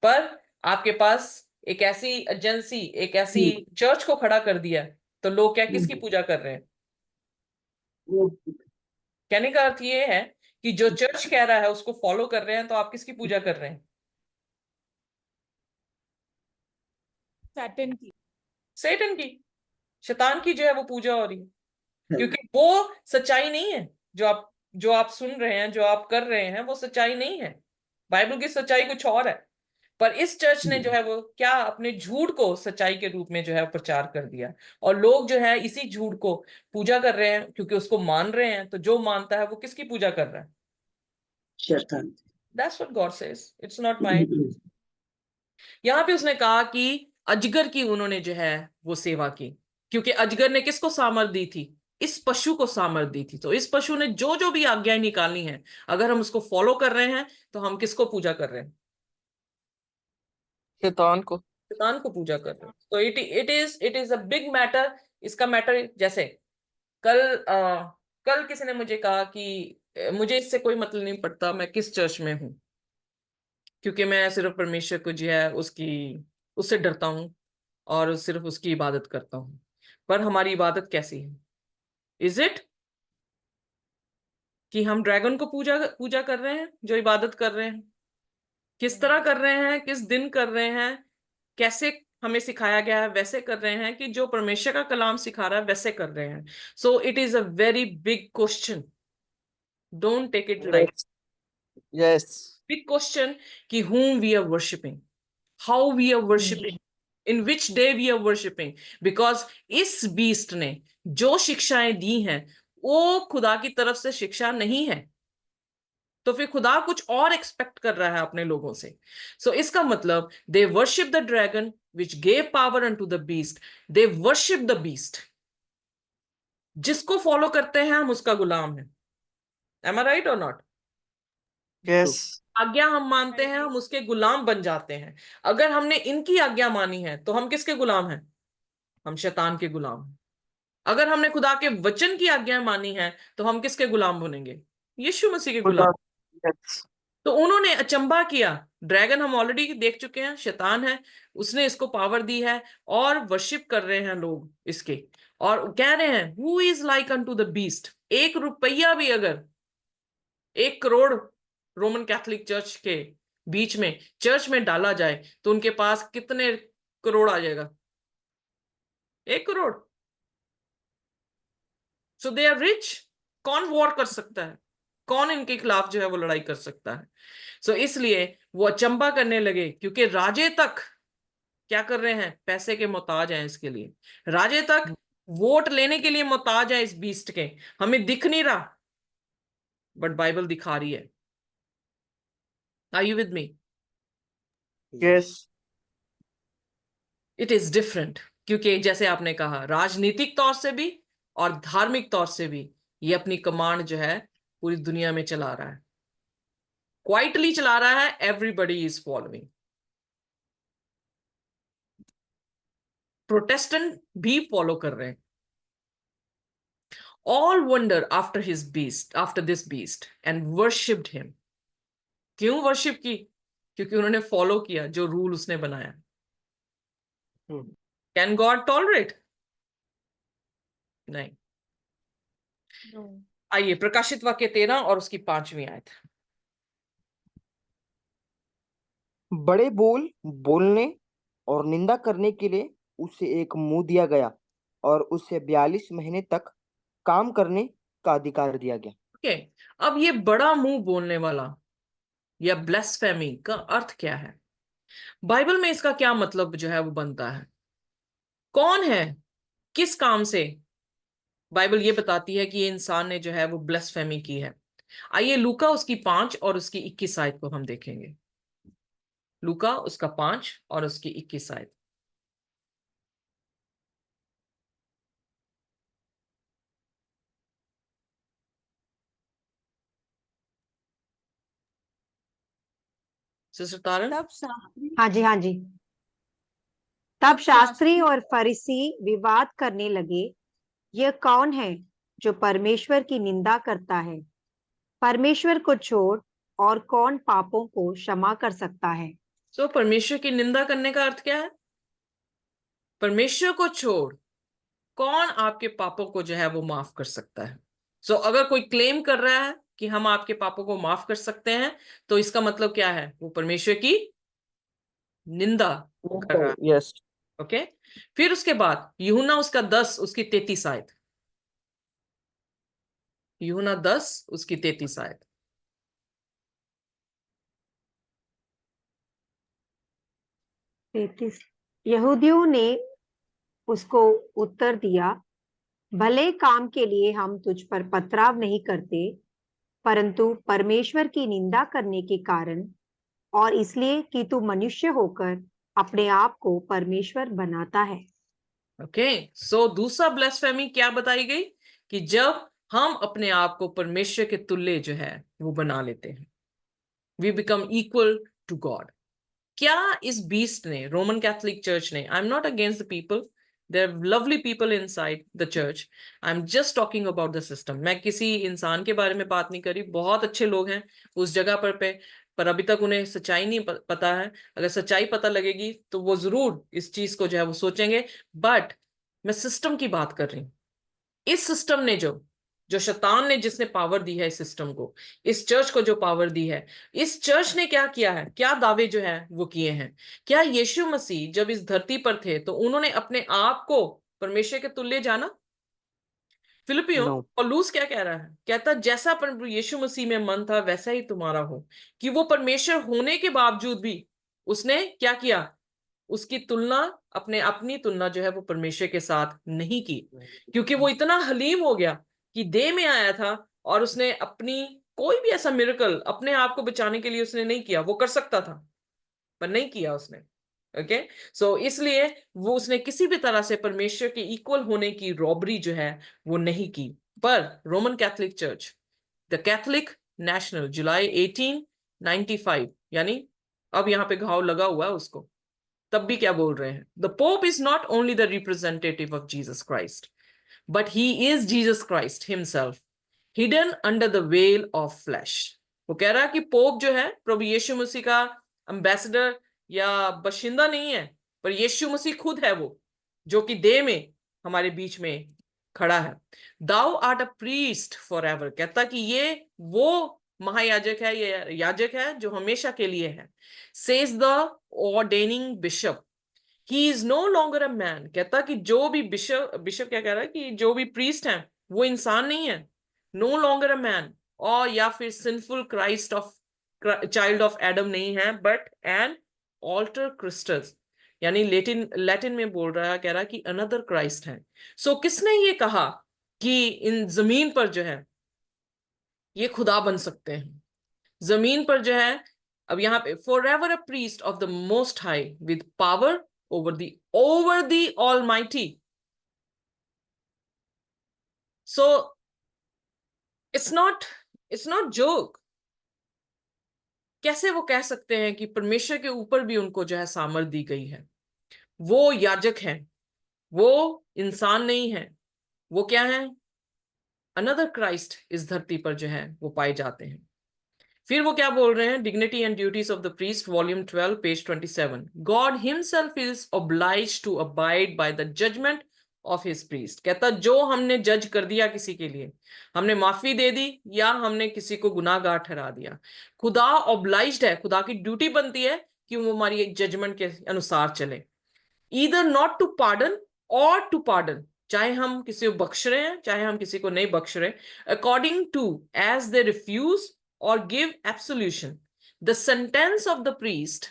पर आपके पास एक ऐसी एजेंसी, एक ऐसी चर्च को खड़ा कर दिया, तो लोग क्या किसकी पूजा कर रहे हैं? कहने का अर्थ ये है कि जो चर्च कह रहा है उसको फॉलो कर रहे हैं, तो आप किसकी पूजा कर रहे हैं? सैटन की। सैटन की, शैतान की जो है वो पूजा हो रही है। क्योंकि वो सच्चाई नहीं है। जो आप सुन रहे हैं, जो आप कर रहे हैं, वो सच्चाई नहीं है। बाइबल की सच्चाई कुछ और है। पर इस चर्च ने जो है वो क्या, अपने झूठ को सच्चाई के रूप में जो है प्रचार कर दिया। और लोग जो है इसी झूठ को पूजा कर रहे हैं, क्योंकि उसको मान रहे हैं। तो जो मानता है वो किसकी पूजा कर रहा है? शैतान। That's what God says. It's not mine. यहाँ पे उसने कहा कि अजगर की उन्होंने जो है वो सेवा की, क्योंकि अजगर ने किसको सामर्थ दी थी? इस पशु को सामर्थ दी थी। तो इस पशु ने जो जो भी आज्ञाएं निकालनी है, अगर हम उसको फॉलो कर रहे हैं, तो हम किसको पूजा कर रहे हैं? शैतान को। शैतान को पूजा कर रहे हैं। तो it is a big matter. इसका मैटर जैसे कल किसी ने मुझे कहा कि मुझे इससे कोई मतलब नहीं पड़ता मैं किस चर्च में हूं, क्योंकि मैं सिर्फ परमेश्वर को जो है उससे डरता हूं और सिर्फ उसकी इबादत करता हूं। पर हमारी इबादत कैसी है? इज इट कि हम ड्रैगन को पूजा पूजा कर रहे हैं जो इबादत कर रहे हैं? किस तरह कर रहे हैं, किस दिन कर रहे हैं, कैसे हमें सिखाया गया है वैसे कर रहे हैं, कि जो परमेश्वर का कलाम सिखा रहा है वैसे कर रहे हैं? So it is a very big question. Don't take it light. Yes. Big question कि whom we are worshiping, how we are worshiping, in which day we are worshiping, because इस बीस्ट ने जो शिक्षाएं दी हैं वो खुदा की तरफ से शिक्षा नहीं है। तो फिर खुदा कुछ और एक्सपेक्ट कर रहा है अपने लोगों से। सो इसका मतलब they worship the dragon which gave power unto the beast. They worship the beast. जिसको फॉलो करते हैं हम उसका गुलाम है। एम आई राइट और नॉट? यस। आज्ञा हम मानते हैं, हम उसके गुलाम बन जाते हैं। अगर हमने इनकी आज्ञा मानी है तो हम किसके गुलाम हैं? हम शैतान के गुलाम हैं। अगर हमने खुदा के वचन की आज्ञा मानी है तो हम किसके गुलाम बनेंगे? यीशु मसीह के गुलाम। Yes. तो उन्होंने अचंबा किया। ड्रैगन हम ऑलरेडी देख चुके हैं, शैतान है, उसने इसको पावर दी है और वर्शिप कर रहे हैं लोग इसके, और कह रहे हैं who is like unto the beast. 1 रुपया भी अगर 1 करोड़ रोमन कैथोलिक चर्च के बीच में चर्च में डाला जाए तो उनके पास कितने करोड़ आ जाएगा? 1 करोड़। सो दे आर रिच। कौन वॉर कर सकता है? कौन इनके खिलाफ जो है वो लड़ाई कर सकता है? सो इसलिए वो अचंबा करने लगे, क्योंकि राजे तक क्या कर रहे हैं? पैसे के मोहताज हैं इसके लिए। राजे तक वोट लेने के लिए मोहताज है इस बीस्ट के। हमें दिख नहीं रहा, बट बाइबल दिखा रही है। Are you with me? Yes. It is different, क्योंकि जैसे आपने कहा, राजनीतिक तौर से भी और धार्मिक तौर से भी ये अपनी कमांड जो है पूरी दुनिया में चला रहा है, क्वाइटली चला रहा है। Everybody is following. प्रोटेस्टेंट भी फॉलो कर रहे हैं। All wonder after his beast, after this beast, and worshipped him. क्यों वर्शिप की? क्योंकि उन्होंने फॉलो किया जो रूल उसने बनाया। Can God tolerate? नहीं। No. आइए प्रकाशित वाक्य 13 और उसकी 5वीं आयत। बड़े बोल बोलने और निंदा करने के लिए उसे एक मुंह दिया गया और उसे 42 महीने तक काम करने का अधिकार दिया गया। ओके, अब ये बड़ा मुंह बोलने वाला या ब्लेस्फेमी का अर्थ क्या है? बाइबल में इसका क्या मतलब जो है वो बनता है? कौन है? किस काम से? बाइबल ये बताती है कि ये इंसान ने जो है वो ब्लेस्फेमी की है। आइए लूका उसकी 5 और उसकी 21 आयत को हम देखेंगे। लूका उसका 5 और उसकी 21 आयत। सिस्टर तारन। तब शास्त्री हाँ जी, हाँ जी। तब शास्त्री और फरीसी विवाद करने लगे, यह कौन है जो परमेश्वर की निंदा करता है? परमेश्वर को छोड़ और कौन पापों को क्षमा कर सकता है? सो परमेश्वर की निंदा करने का अर्थ क्या है? परमेश्वर को छोड़ कौन आपके पापों को जो है वो माफ कर सकता है? सो अगर कोई क्लेम कर रहा है कि हम आपके पापों को माफ कर सकते हैं, तो इसका मतलब क्या है? वो परमेश्वर की निंदा कर रहा है। यस। ओके, फिर उसके बाद यूहन्ना उसका 10 उसकी 33 आयत। यूहन्ना 10 उसकी 33 आयत। 33। यहूदियों ने उसको उत्तर दिया, भले काम के लिए हम तुझ पर पथराव नहीं करते, परंतु परमेश्वर की निंदा करने के कारण और इसलिए कि तू मनुष्य होकर अपने आप को परमेश्वर बनाता है। ओके, सो दूसरा ब्लेस्फेमी क्या बताई गई? कि जब हम अपने आप को परमेश्वर के तुल्य जो है वो बना लेते हैं, we become equal to God. क्या इस बीस्ट ने, रोमन कैथोलिक चर्च ने, I am not against the people, there are lovely people inside the church, I am just talking about the system. मैं किसी इंसान के बारे में बात नहीं करी, बहुत अच्छे लोग हैं उस जगह पर अभी तक उन्हें सच्चाई नहीं पता है। अगर सच्चाई पता लगेगी तो वो जरूर इस चीज को जो है वो सोचेंगे। बट मैं सिस्टम की बात कर रही हूँ। इस सिस्टम ने जो जो शैतान ने जिसने पावर दी है इस सिस्टम को, इस चर्च को जो पावर दी है, इस चर्च ने क्या किया है? क्या दावे जो है वो किए हैं? क्या यीशु मसीह जब इस धरती पर थे तो उन्होंने अपने आप को परमेश्वर के तुल्य जाना? फिलिपियों नो। पौलुस क्या कह रहा है? कहता जैसा प्रभु यीशु मसीह में मन था वैसा ही तुम्हारा हो। कि वो परमेश्वर होने के बावजूद भी उसने क्या किया? उसकी तुलना, अपनी तुलना जो है वो परमेश्वर के साथ नहीं की, क्योंकि वो इतना हलीम हो गया कि देह में आया था और उसने अपनी कोई भी ऐसा मिरेकल अपने आप को बचाने के लिए उसने नहीं किया। वो कर सकता था पर नहीं किया उसने। ओके, सो इसलिए वो उसने किसी भी तरह से परमेश्वर के इक्वल होने की रॉबरी जो है वो नहीं की। पर Roman Catholic church, the Catholic national, जुलाई 1895, यानी अब यहां पे घाव लगा हुआ है उसको, तब भी क्या बोल रहे हैं? The pope is not only the representative of Jesus Christ, but he is Jesus Christ himself, hidden under the veil of flesh. वो कह रहा है कि पोप जो है प्रभु यीशु मसीह का एम्बेसडर या बशिंदा नहीं है, पर यीशु मसीह खुद है वो, जो कि देह में हमारे बीच में खड़ा है। Thou art a priest forever, कहता कि ये वो महायाजक है, ये याजक है जो हमेशा के लिए है। Says the ordaining bishop, he is no longer a man, कहता कि जो भी बिशप क्या कह रहा है कि जो भी प्रीस्ट है वो इंसान नहीं है, no longer a man, और या फिर sinful Christ of child of Adam नहीं है, but an alter Christus, यानी लैटिन में बोल रहा है, कह रहा है कि अनदर क्राइस्ट है। सो किसने ये कहा कि इन जमीन पर जो है ये खुदा बन सकते हैं? जमीन पर जो है, अब यहाँ पे for ever a priest of the most high with power over the almighty. So it's not joke. कैसे वो कह सकते हैं कि परमेश्वर के ऊपर भी उनको जो है सामर्थ दी गई है? वो याजक है, वो इंसान नहीं है, वो क्या है? अनदर क्राइस्ट इस धरती पर जो है वो पाए जाते हैं। फिर वो क्या बोल रहे हैं? Dignity and duties of the priest, volume 12 page 27, God himself is obliged to abide by the judgement of his priest. कहता जो हमने जज कर दिया किसी के लिए, हमने माफी दे दी या हमने किसी को गुनाहगार ठहरा दिया, खुदा ऑब्लाइज्ड है, खुदा की ड्यूटी बनती है कि वो हमारी जजमेंट के अनुसार चले। ईदर नॉट टू पार्डन और टू पार्डन, चाहे हम किसी को बख्श रहे हैं चाहे हम किसी को नहीं बख्श रहे, according to as they refuse or give absolution, the sentence of the priest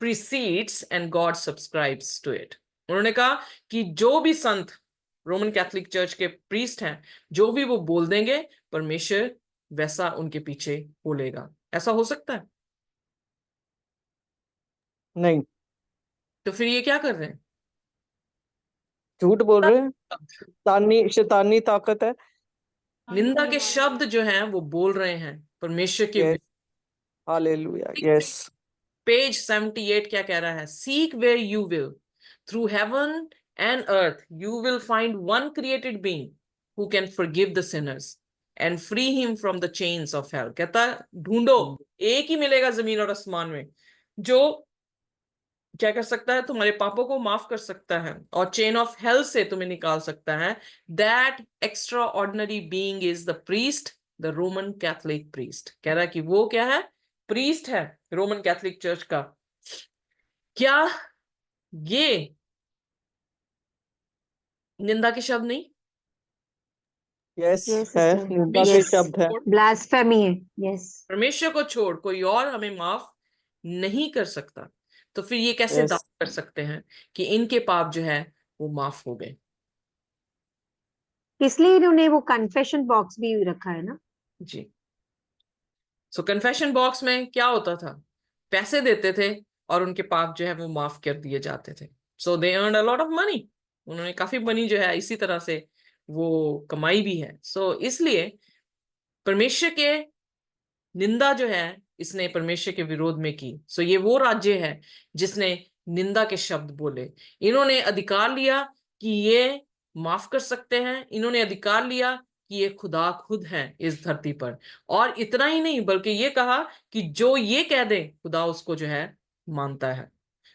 precedes and God subscribes to it. उन्होंने कहा कि जो भी संत रोमन कैथोलिक चर्च के प्रीस्ट हैं, जो भी वो बोल देंगे, परमेश्वर वैसा उनके पीछे बोलेगा। ऐसा हो सकता है? नहीं, तो फिर ये क्या कर रहे हैं? झूठ बोल रहे हैं, शैतानी ताकत है। निंदा के शब्द जो हैं वो बोल रहे हैं परमेश्वर के। Yes, hallelujah, yes. पेज 78 क्या कह रहा है? Seek where you will, through heaven and earth you will find one created being who can forgive the sinners and free him from the chains of hell. कहता ढूंढो, एक ही मिलेगा जमीन और आसमान में जो क्या कर सकता है? तुम्हारे पापों को माफ कर सकता है और चेन ऑफ हेल से तुम्हें निकाल सकता है। That extra ordinary being is the priest, the Roman Catholic priest. कह रहा है कि वो क्या है? प्रीस्ट है रोमन कैथोलिक चर्च का। क्या ये निंदा के शब्द नहीं? यस Yes, है, sister. निंदा के Yes. शब्द है। Blasphemy है। Yes. परमेश्वर को छोड़ कोई और हमें माफ नहीं कर सकता। तो फिर ये कैसे Yes. दावा कर सकते हैं कि इनके पाप जो है वो माफ हो गए? इसलिए इन्होंने वो कन्फेशन बॉक्स भी रखा है ना। जी। सो कन्फेशन बॉक्स में क्या होता था? पैसे देते थे और उनके पाप जो है वो माफ कर दिए जाते थे। So they earn a lot of money. उन्होंने काफी मनी जो है इसी तरह से वो कमाई भी है। सो इसलिए परमेश्वर के निंदा जो है इसने परमेश्वर के विरोध में की। सो ये वो राज्य है जिसने निंदा के शब्द बोले। इन्होंने अधिकार लिया कि ये माफ कर सकते हैं, इन्होंने अधिकार लिया कि ये खुदा खुद है इस धरती पर, और इतना ही नहीं बल्कि ये कहा कि जो ये कह दे खुदा उसको जो है मानता है।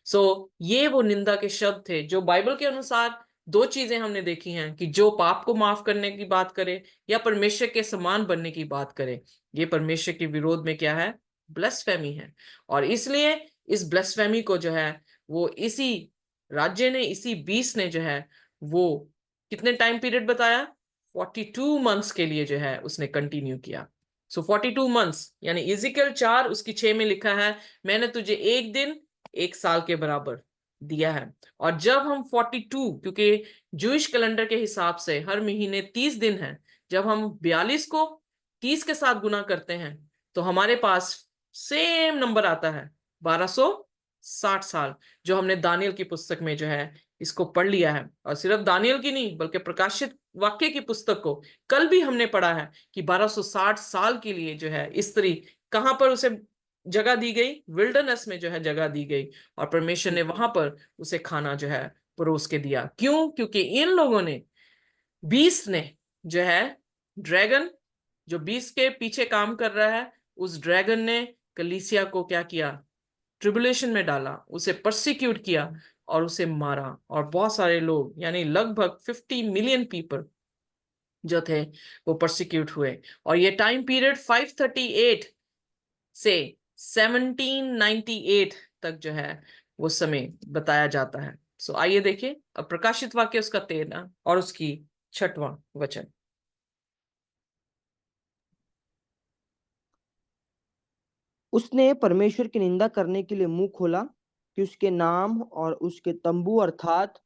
सो ये वो निंदा के शब्द थे जो बाइबल के अनुसार दो चीजें हमने देखी हैं कि जो पाप को माफ करने की बात करे या परमेश्वर के समान बनने की बात करे, ये परमेश्वर के विरोध में क्या है? ब्लस्फेमी है। और इसलिए इस ब्लस्फेमी को जो है वो इसी राज्य ने, इसी बीस ने जो है वो कितने टाइम पीरियड बताया? 42 मंथ्स के लिए जो है उसने कंटिन्यू किया। सो 42 मंथ्स, यानी इज़िकियल 4 उसकी 6 में लिखा है, मैंने तुझे एक दिन एक साल के बराबर दिया है। और जब हम 42, क्योंकि जूइश कैलेंडर के हिसाब से हर महीने 30 दिन है, जब हम 42 को 30 के साथ गुना करते हैं तो हमारे पास सेम नंबर आता है 1260 साल, जो हमने दानियल की पुस्तक में जो है इसको पढ़ लिया है। और सिर्फ दानियल की नहीं बल्कि प्रकाशित वाक्य की पुस्तक को कल भी हमने पढ़ा है कि 1260 साल के लिए जो है स्त्री कहां पर उसे जगह दी गई? विल्डरनेस में जो है जगह दी गई, और परमेश्वर ने वहां पर उसे खाना जो है परोस के दिया। क्यों? क्योंकि इन लोगों ने बीस्ट ने जो है, ड्रैगन जो बीस्ट के पीछे काम कर रहा है, उस ड्रैगन ने कलीसिया को क्या किया, ट्रिबुलेशन में डाला, उसे परसिक्यूट किया और उसे मारा। और बहुत सारे लोग, यानी लगभग 50 मिलियन पीपल जो थे वो परसिक्यूट हुए। और ये टाइम पीरियड 538 से 1798 तक जो है वो समय बताया जाता है। सो आइए देखिए अब प्रकाशित वाक्य उसका 13 और उसकी 6वां वचन। उसने परमेश्वर की निंदा करने के लिए मुंह खोला कि उसके नाम और उसके तंबू अर्थात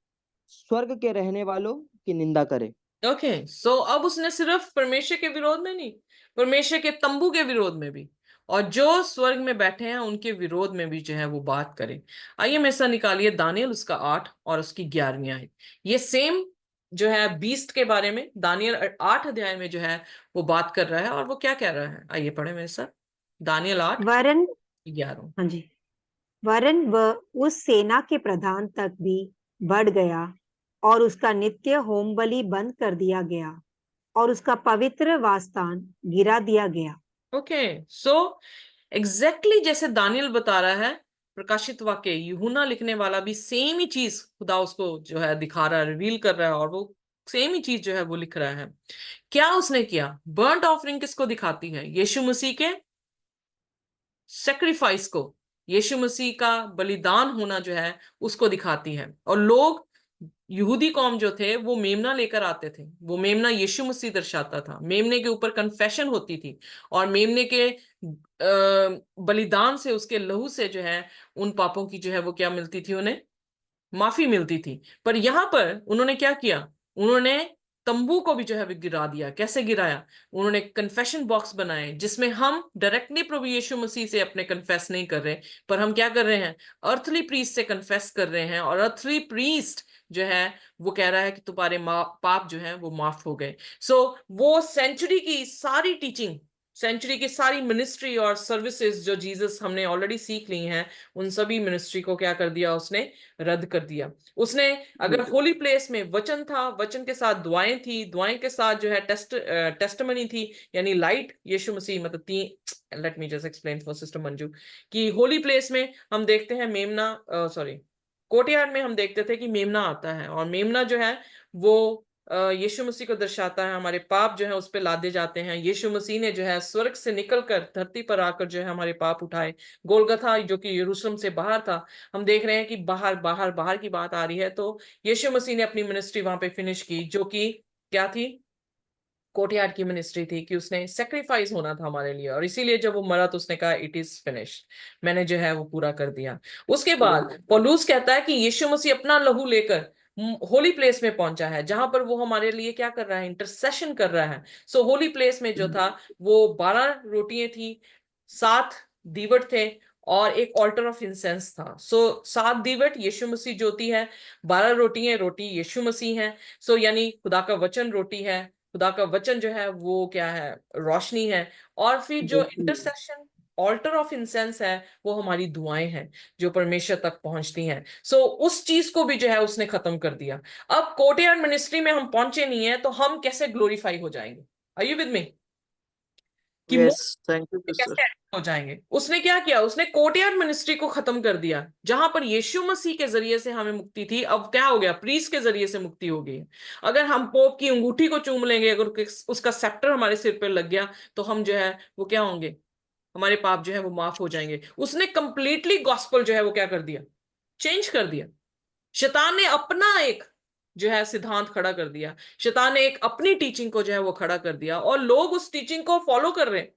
स्वर्ग के रहने वालों की निंदा करे। ओके, सो अब उसने सिर्फ परमेश्वर के विरोध में नहीं, परमेश्वर के तंबू के विरोध में भी, और जो स्वर्ग में बैठे हैं उनके विरोध में भी जो है वो बात करे। आइए मेरे साथ निकालिए दानियल उसका 8 और उसकी 11वीं आयत। ये सेम जो है बीस्ट के बारे में दानियल 8 अध्याय में जो है वो बात कर रहा है। और वो क्या कह रहा है, आइए पढ़े मेरे साथ, दानियल 8 वरन 11। हाँ जी, वरन वह उस सेना के प्रधान तक भी बढ़ गया और उसका नित्य होम बलि बंद कर दिया गया और उसका पवित्र वासस्थान गिरा दिया गया। ओके, सो एग्जैक्टली जैसे दानियल बता रहा है, प्रकाशित वाक्य यूहन्ना लिखने वाला भी सेम ही चीज खुदा उसको जो है दिखा रहा है, रिवील कर रहा है, और वो सेम ही चीज जो है वो लिख रहा है। क्या उसने किया, बर्ंट ऑफरिंग किसको दिखाती है, यीशु मसीह के सेक्रीफाइस को, यीशु मसीह का बलिदान होना जो है उसको दिखाती है। और लोग, यहूदी कौम जो थे वो मेमना लेकर आते थे, वो मेमना यीशु मसीह दर्शाता था, मेमने के ऊपर कन्फेशन होती थी, और मेमने के बलिदान से, उसके लहू से जो है उन पापों की जो है वो क्या मिलती थी, उन्हें माफी मिलती थी। पर यहां पर उन्होंने क्या किया, उन्होंने तंबू को भी जो है वो गिरा दिया। कैसे गिराया, उन्होंने कन्फेशन बॉक्स बनाए जिसमें हम डायरेक्टली प्रभु यीशु मसीह से अपने कन्फेस नहीं कर रहे, पर हम क्या कर रहे हैं, अर्थली प्रीस्ट से कन्फेस कर रहे हैं। और अर्थली प्रीस्ट जो है वो कह रहा है कि तुम्हारे पाप जो है वो माफ हो गए। सो वो सेंचुरी की सारी टीचिंग, सेंचुरी की सारी मिनिस्ट्री और सर्विसेज जो जीसस हमने ऑलरेडी सीख ली हैं, उन सभी मिनिस्ट्री को क्या कर दिया उसने, रद्द कर दिया उसने। अगर होली प्लेस में वचन था, वचन के साथ दुआएं थी, दुआएं के साथ जो है टेस्टमनी थी, यानी लाइट यीशु मसीह, मतलब तीन, let me just explain for sister Manju, कि होली प्लेस में हम देखते हैं मेमना, सॉरी, कोर्टयार्ड में हम देखते थे कि मेमना आता है, और मेमना जो है वो यीशु मसीह को दर्शाता है। हमारे पाप जो है उस पर लादे जाते हैं, यीशु मसीह ने जो है स्वर्ग से निकलकर धरती पर आकर जो है हमारे पाप उठाए। गोलगथा जो कि यरूशलेम से बाहर था, हम देख रहे हैं कि बाहर बाहर बाहर की बात आ रही है, तो यीशु मसीह ने अपनी मिनिस्ट्री वहां पे फिनिश की, जो कि क्या थी, कोर्टयार्ड की मिनिस्ट्री थी, कि उसने सेक्रीफाइस होना था हमारे लिए। और इसीलिए जब वो मरा तो उसने कहा इट इज फिनिश, मैंने जो है वो पूरा कर दिया। उसके बाद पौलुस कहता है कि यीशु मसीह अपना लहू लेकर होली प्लेस में पहुंचा है, जहां पर वो हमारे लिए क्या कर रहा है, इंटरसेशन कर रहा है। सो होली प्लेस में जो था वो 12 रोटियां थी, 7 दीवट थे, और एक ऑल्टर ऑफ इंसेंस था। सो 7 दीवट यीशु मसीह ज्योति है, 12 रोटियां रोटी यीशु मसीह है। सो यानी खुदा का वचन रोटी है, खुदा का वचन जो है वो क्या है, रोशनी है। और फिर जो इंटरसेशन ऑल्टर ऑफ इंसेंस है वो हमारी दुआएं हैं जो परमेश्वर तक पहुंचती हैं। सो उस चीज को भी जो है उसने खत्म कर दिया। अब कोर्टयार्ड मिनिस्ट्री में हम पहुंचे नहीं है तो हम कैसे ग्लोरीफाई हो जाएंगे, आर यू विद मी, कि यस, थैंक यू सिस्टर। कैसे हो जाएंगे। उसने क्या किया, उसने कोर्टयार्ड मिनिस्ट्री को खत्म कर दिया, जहां पर यीशु मसीह के जरिए से हमें मुक्ति थी, अब क्या हो गया, प्रीस्ट के जरिए से मुक्ति हो गई है। अगर हम पोप की अंगूठी को चूम लेंगे, अगर उसका सेप्टर हमारे सिर पर लग गया, तो हम जो है वो क्या होंगे, हमारे पाप जो है वो माफ हो जाएंगे। उसने कंप्लीटली गॉस्पेल जो है वो क्या कर दिया, चेंज कर दिया। शैतान ने अपना एक जो है सिद्धांत खड़ा कर दिया, शैतान ने एक अपनी टीचिंग को जो है वो खड़ा कर दिया, और लोग उस टीचिंग को फॉलो कर रहे हैं।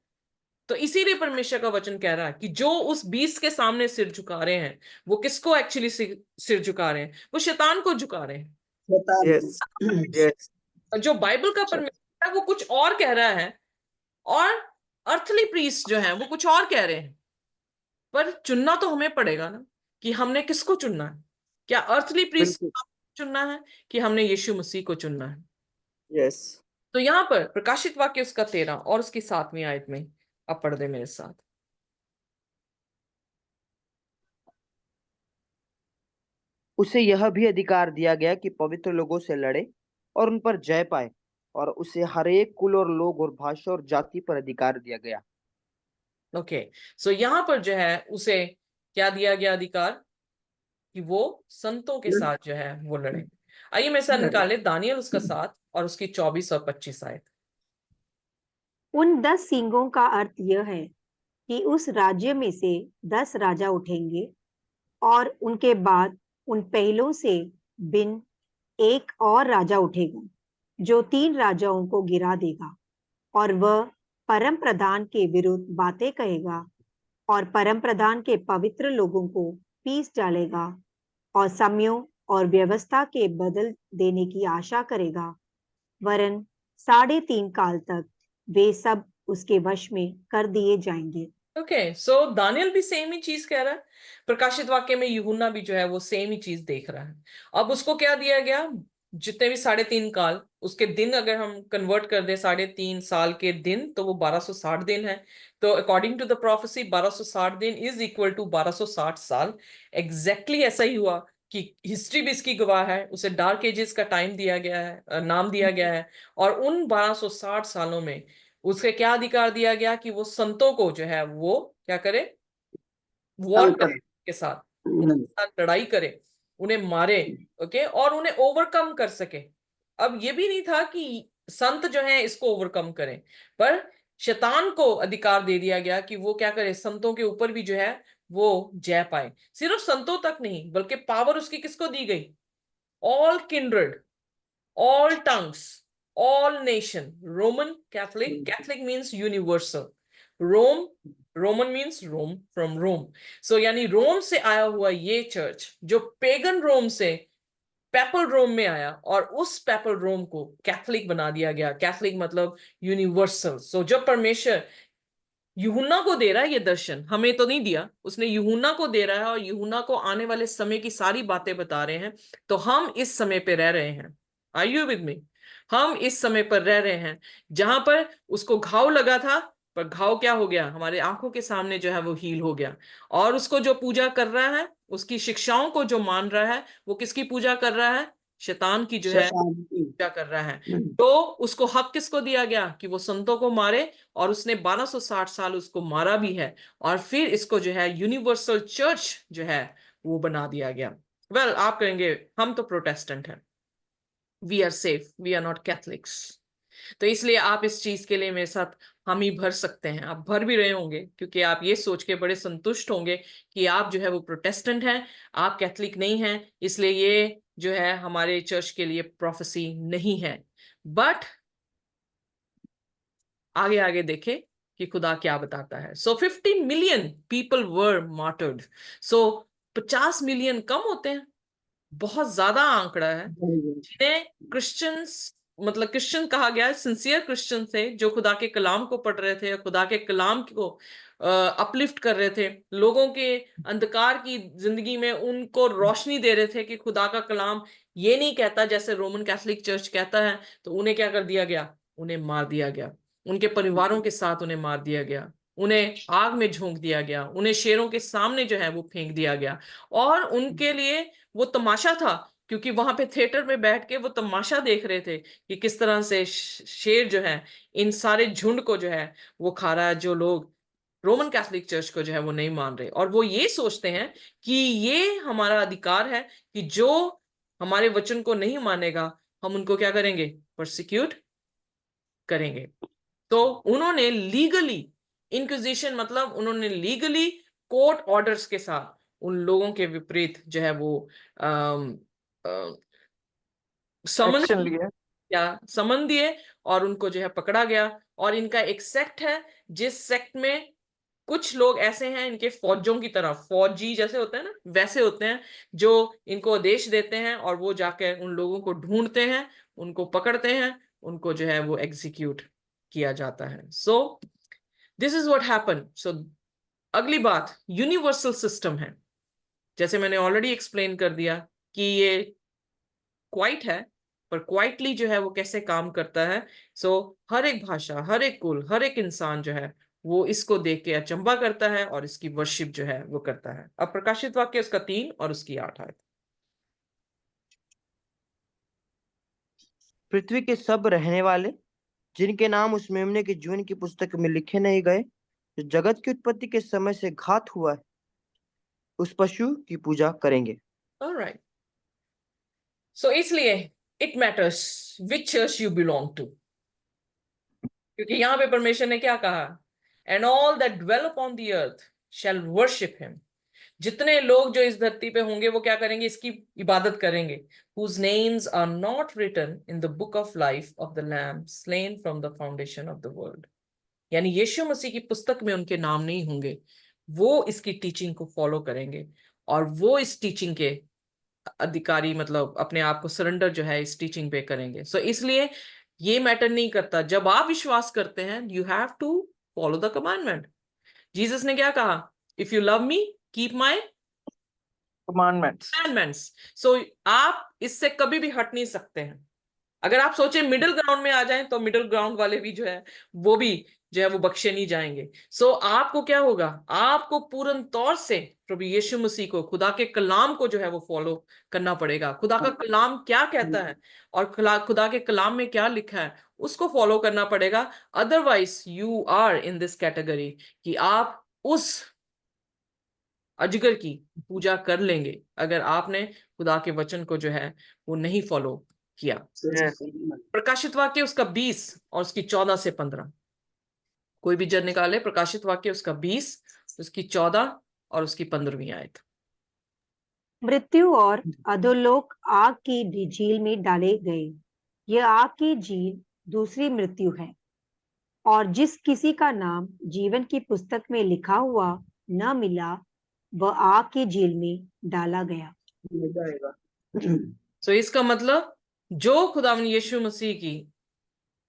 तो इसीलिए परमेश्वर का वचन कह रहा है कि जो उस बीस के सामने सिर झुका रहे हैं, वो किसको एक्चुअली सिर झुका रहे हैं, वो शैतान को झुका रहे हैं। यस, यस, जो बाइबल का परमेश्वर है वो कुछ और कह रहा है, और अर्थली प्रीस्ट जो है वो कुछ और कह रहे हैं। पर चुनना तो हमें पड़ेगा ना, कि हमने किसको चुनना है, क्या अर्थली प्रीस्ट बिल्कुल, चुनना है कि हमने यीशु मसीह को चुनना है। यस। तो यहां पर प्रकाशित वाक्य उसका 13 और उसकी 7वीं आयत में अब पढ़ दे मेरे साथ। उसे यह भी अधिकार दिया गया कि पवित्र लोगों से लड़े और उन पर जय पाए, और उसे हर एक कुल और लोग और भाषा और जाति पर अधिकार दिया गया। ओके, सो यहाँ पर जो है उसे क्या दिया गया अधिकार कि वो संतों के साथ जो है वो लड़े। आइए मेरे साथ निकाले दानियल उसका 7 और उसकी 24 और 25 आयत। उन 10 सींगों का अर्थ यह है कि उस राज्य में से 10 राजा उठेंगे और उनके बाद उन पहलों से बिन एक और राजा उठेगा जो 3 राजाओं को गिरा देगा, और वह परम प्रधान के विरुद्ध बातें कहेगा और परम प्रधान के पवित्र लोगों को पीस डालेगा और समयों और व्यवस्था के बदल देने की आशा करेगा, वरन 3.5 काल तक वे सब उसके वश में कर दिए जाएंगे। ओके, सो दानियल भी सेम ही चीज कह रहा है, प्रकाशित वाक्य में यूहन्ना भी जो है वो सेम ही चीज देख रहा है। अब उसको क्या दिया गया, जितने भी 3.5 काल, उसके दिन अगर हम कन्वर्ट कर दे 3.5 साल के दिन, तो वो 1260 दिन है। तो अकॉर्डिंग टू द प्रोफेसी 1260 दिन इज इक्वल टू 1260 साल। एग्जैक्टली ऐसा ही हुआ कि हिस्ट्री भी इसकी गवाह है, उसे डार्क एजेस का टाइम दिया गया है, नाम दिया गया है। और उन 1260 सालों में उसे क्या अधिकार दिया गया कि वो संतों को जो है वो क्या करे, वॉर करे, के साथ इनके साथ लड़ाई करे, उन्हें मारे, ओके, और उन्हें ओवरकम कर सके। अब ये भी नहीं था कि संत जो है इसको ओवरकम करें, पर शैतान को अधिकार दे दिया गया कि वो क्या करे, संतों के ऊपर भी जो है वो जय पाए। सिर्फ संतों तक नहीं, बल्कि पावर उसकी किसको दी गई, all kindred, all tongues, all nation. Roman Catholic, Catholic means universal. Rome, Roman means Rome, from Rome. So यानी रोम से आया हुआ ये चर्च जो पेगन रोम से पेपल रोम में आया, और उस पेपल रोम को कैथलिक बना दिया गया। कैथलिक मतलब यूनिवर्सल। सो जब परमेश्वर यूहन्ना को दे रहा है ये दर्शन, हमें तो नहीं दिया, उसने यूहन्ना को दे रहा है, और यूहन्ना को आने वाले समय की सारी बातें बता रहे हैं। तो हम इस समय पे रह रहे हैं। Are you with me? हम इस समय पर रह रहे हैं जहां पर उसको घाव लगा था, पर घाव क्या हो गया, हमारे आंखों के सामने जो है वो हील हो गया। और उसको जो पूजा कर रहा है, उसकी शिक्षाओं को जो मान रहा है, वो किसकी पूजा कर रहा है, शैतान की जो है शैतान की। पूजा कर रहा है। तो उसको हक किसको दिया गया कि वो संतों को मारे, और उसने 1260 साल उसको मारा भी है। और फिर इसको जो है यूनिवर्सल चर्च जो है वो बना दिया गया। वेल, आप कहेंगे हम तो प्रोटेस्टेंट हैं, we are safe, we are not Catholics. तो इसलिए आप इस चीज के लिए मेरे साथ हम ही भर सकते हैं, आप भर भी रहे होंगे, क्योंकि आप ये सोच के बड़े संतुष्ट होंगे कि आप जो है वो प्रोटेस्टेंट हैं, आप कैथलिक नहीं हैं, इसलिए ये जो है हमारे चर्च के लिए प्रोफेसी नहीं है। बट आगे आगे देखे कि खुदा क्या बताता है। So 50 million people were martyred. So 50 million कम होते हैं, बहुत ज्यादा आंकड़ा है, जिन्हें क्रिश्चियंस, मतलब क्रिश्चियन कहा गया है, सिंसियर क्रिश्चियन थे, जो खुदा के कलाम को पढ़ रहे थे, खुदा के कलाम को अपलिफ्ट कर रहे थे, लोगों के अंधकार की जिंदगी में उनको रोशनी दे रहे थे कि खुदा का कलाम ये नहीं कहता जैसे रोमन कैथोलिक चर्च कहता है। तो उन्हें क्या कर दिया गया, उन्हें मार दिया गया, उनके परिवारों के साथ उन्हें मार दिया गया, उन्हें आग में झोंक दिया गया, उन्हें शेरों के सामने जो है वो फेंक दिया गया। और उनके लिए वो तमाशा था, क्योंकि वहां पे थिएटर में बैठ के वो तमाशा देख रहे थे कि किस तरह से शेर जो है इन सारे झुंड को जो है वो खा रहा है, जो लोग रोमन कैथोलिक चर्च को जो है वो नहीं मान रहे। और वो ये सोचते हैं कि ये हमारा अधिकार है कि जो हमारे वचन को नहीं मानेगा, हम उनको क्या करेंगे, परसिक्यूट करेंगे। तो उन्होंने लीगली, इंक्विजिशन मतलब उन्होंने लीगली कोर्ट ऑर्डर्स के साथ उन लोगों के विपरीत जो है वो समन एक्शन लिया। या समन दिए, और उनको जो है पकड़ा गया। और इनका एक सेक्ट है, जिस सेक्ट में कुछ लोग ऐसे हैं, इनके फौजों की तरह, फौजी जैसे होते हैं ना, वैसे होते हैं, जो इनको आदेश देते हैं, और वो जाकर उन लोगों को ढूंढते हैं, उनको पकड़ते हैं, उनको जो है वो एग्जीक्यूट किया जाता है। So this is what happen. So अगली बात यूनिवर्सल सिस्टम है, जैसे मैंने ऑलरेडी एक्सप्लेन कर दिया कि ये क्वाइट है, पर क्वाइटली जो है वो कैसे काम करता है। सो हर एक भाषा, हर एक कुल, हर एक इंसान जो है वो इसको देख के अचंभा करता है और इसकी वर्शिप जो है वो करता है। अब प्रकाशित वाक्य उसका 3 और उसकी 8 आयत। पृथ्वी के सब रहने वाले जिनके नाम उस मेमने के जीवन की पुस्तक में लिखे नहीं गए, जो जगत की उत्पत्ति के समय से घात हुआ है, उस पशु की पूजा करेंगे। All right. So इसलिए it matters which church you belong to. क्योंकि यहाँ पे परमेश्वर ने क्या कहा? And all that dwell upon the earth shall worship him. जितने लोग जो इस धरती पे होंगे वो क्या करेंगे? इसकी इबादत करेंगे. Whose names are not written in the book of life of the Lamb slain from the foundation of the world. यानी यीशु मसीह की पुस्तक में उनके नाम नहीं होंगे. वो इसकी टीचिंग को फॉलो करेंगे और वो इस टीचिंग के अधिकारी, मतलब अपने आप को सरेंडर जो है इस टीचिंग पे करेंगे. सो इसलिए ये मैटर नहीं करता. जब आप विश्वास करते हैं, you have to follow the commandment. Jesus ने क्या कहा? If you love me keep my Commandments. Commandments. So आप इससे कभी भी हट नहीं सकते हैं. अगर आप सोचे मिडिल ग्राउंड में आ जाएं तो मिडिल ग्राउंड वाले भी जो है वो भी जो है वो बख्शे नहीं जाएंगे. सो आपको क्या होगा? आपको पूर्ण तौर से प्रभु यीशु मसीह को, खुदा के कलाम को जो है वो फॉलो करना पड़ेगा. खुदा का कलाम क्या कहता है और खुदा के कलाम में क्या लिखा है उसको फॉलो करना पड़ेगा. Otherwise you are in this category कि आप उस अजगर की पूजा कर लेंगे अगर आपने खुदा के वचन को जो है वो नहीं फॉलो किया. Yes. प्रकाशित वाक्य उसका 20 और उसकी 14 से 15. कोई भी जन निकाले. प्रकाशित वाक्य उसका 20, उसकी 14 और उसकी 15वीं आयत. मृत्यु और अधोलोक आग की झील में डाले गए. यह आग की झील दूसरी मृत्यु है, और जिस किसी का नाम जीवन की पुस्तक में लिखा हुआ न मिला वह आग की झील में डाला गया. तो इसका मतलब जो खुदावन यीशु मसीह की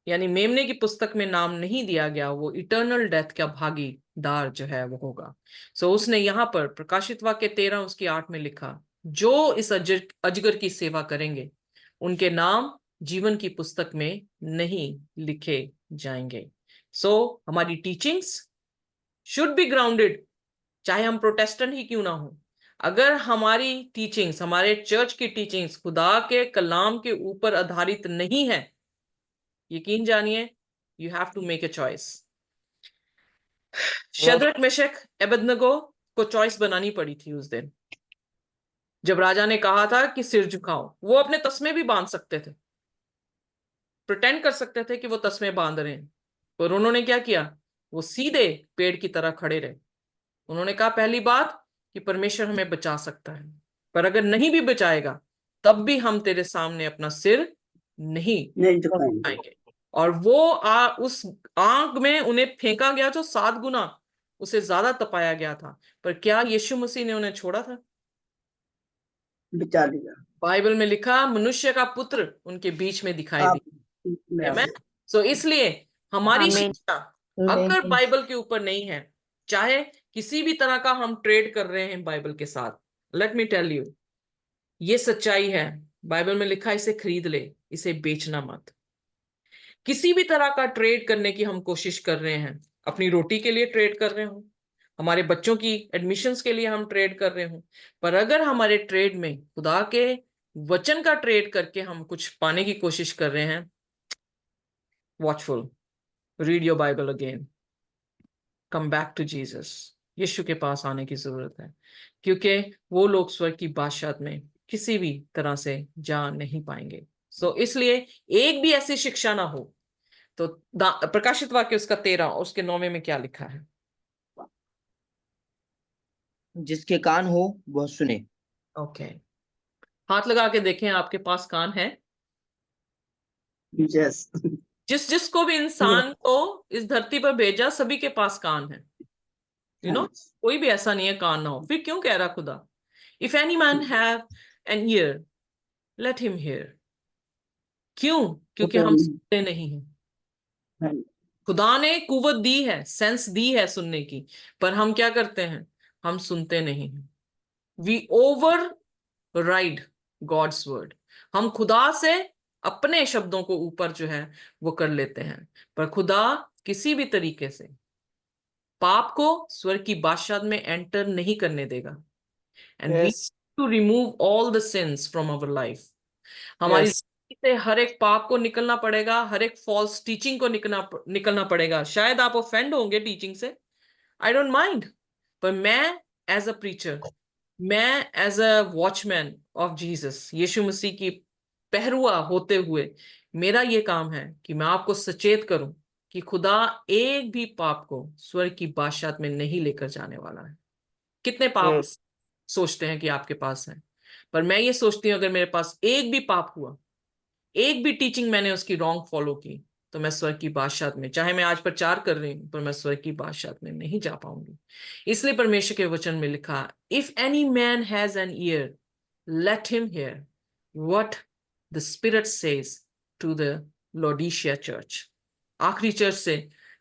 यानी मेमने की पुस्तक में नाम नहीं दिया गया वो इटर्नल डेथ का भागीदार जो है वो होगा. सो उसने यहाँ पर प्रकाशित वाक्य 13 उसकी 8 में लिखा, जो इस अजगर की सेवा करेंगे उनके नाम जीवन की पुस्तक में नहीं लिखे जाएंगे. सो हमारी टीचिंग्स शुड बी ग्राउंडेड, चाहे हम प्रोटेस्टेंट ही क्यों ना हो. अगर हमारी टीचिंग्स, हमारे चर्च की टीचिंग्स खुदा के कलाम के ऊपर आधारित नहीं है, यकीन जानिए you have to make a choice. Shadrach, Meshach, Abednego को चॉइस बनानी पड़ी थी उस दिन जब राजा ने कहा था कि सिर झुकाओ. वो अपने तस्मे भी बांध सकते थे, प्रिटेंड कर सकते थे कि वो तस्मे बांध रहे हैं, पर उन्होंने क्या किया? वो सीधे पेड़ की तरह खड़े रहे. उन्होंने कहा पहली बात कि परमेश्वर हमें बचा सकता है, पर अगर नहीं भी बचाएगा तब भी हम तेरे सामने अपना सिर नहीं झुकाएंगे. और वो उस आग में उन्हें फेंका गया जो 7 गुना उसे ज्यादा तपाया गया था. पर क्या यीशु मसीह ने उन्हें छोड़ा था? बचा लिया. बाइबल में लिखा मनुष्य का पुत्र उनके बीच में दिखाई दिया. सो इसलिए हमारी आमीन. शिक्षा अगर बाइबल के ऊपर नहीं है, चाहे किसी भी तरह का हम ट्रेड कर रहे हैं बाइबल के साथ, लेट मी टेल यू ये सच्चाई है. बाइबल में लिखा इसे खरीद ले, इसे बेचना मत. किसी भी तरह का ट्रेड करने की हम कोशिश कर रहे हैं, अपनी रोटी के लिए ट्रेड कर रहे हो, हमारे बच्चों की एडमिशन्स के लिए हम ट्रेड कर रहे हो, पर अगर हमारे ट्रेड में खुदा के वचन का ट्रेड करके हम कुछ पाने की कोशिश कर रहे हैं, watchful, read your Bible again, come back to Jesus. Yeshu के पास आने की जरूरत है, क्योंकि वो लोग स्वर्ग की बादशाहत में किसी भी तरह से जा नहीं पाएंगे. सो इसलिए एक भी ऐसी शिक्षा ना हो. तो प्रकाशित वाक्य उसका 13 उसके 9 में क्या लिखा है? जिसके कान हो वह सुने. ओके, हाथ लगा के देखें आपके पास कान है? Yes. जिसको भी इंसान को इस धरती पर भेजा सभी के पास कान है. यू नो कोई भी ऐसा नहीं है कान ना हो. फिर क्यों कह रहा खुदा if any man have an ear let him here? क्यों? क्योंकि हम सुनते नहीं हैं. खुदा ने कुवत दी है, सेंस दी है सुनने की, पर हम क्या करते हैं? हम सुनते नहीं हैं. We override God's word. हम खुदा से अपने शब्दों को ऊपर जो है वो कर लेते हैं, पर खुदा किसी भी तरीके से पाप को स्वर्ग की बादशाहत में एंटर नहीं करने देगा. And we Yes. To remove all the sins from our life. हमारी Yes. से हर एक पाप को निकलना पड़ेगा, हर एक फॉल्स टीचिंग को निकलना पड़ेगा। शायद आप ऑफेंड होंगे टीचिंग से, आई डोंट माइंड, पर मैं एज अ प्रीचर, मैं as a watchman of Jesus, Yeshu Masih की पहरुआ होते हुए मेरा ये काम है कि मैं आपको सचेत करूं कि खुदा एक भी पाप को स्वर्ग की बादशाहत में नहीं लेकर जाने वाला है। कितने पाप Yes. सोचते हैं कि आपके पास है, पर मैं ये सोचती हूँ अगर मेरे पास एक भी पाप हुआ, एक भी टीचिंग मैंने उसकी रॉन्ग फॉलो की, तो मैं स्वर्ग की बादशाहत में, चाहे मैं आज प्रचार कर रही हूं, पर मैं स्वर्ग की बादशाहत में नहीं जा पाऊंगी। इसलिए परमेश्वर के वचन में लिखा, if any man has an ear let him hear what the spirit says to the Laodicea church. आखिरी चर्च से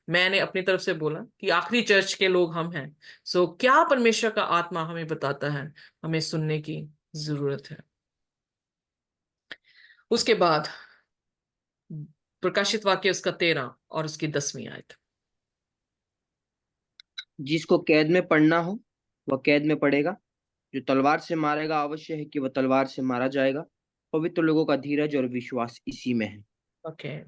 मैंने अपनी तरफ से बोला कि आखिरी चर्च के लोग हम हैं। सो क्या परमेश्वर का आत्मा हमें बताता है, हमें सुनने की जरूरत है। उसके बाद प्रकाशित वाक्य उसका 13 और उसकी 10वीं आयत। जिसको कैद में पड़ना हो वह कैद में पड़ेगा, जो तलवार से मारेगा अवश्य है कि वह तलवार से मारा जाएगा। पवित्र लोगों का धीरज और विश्वास इसी में है। ओके,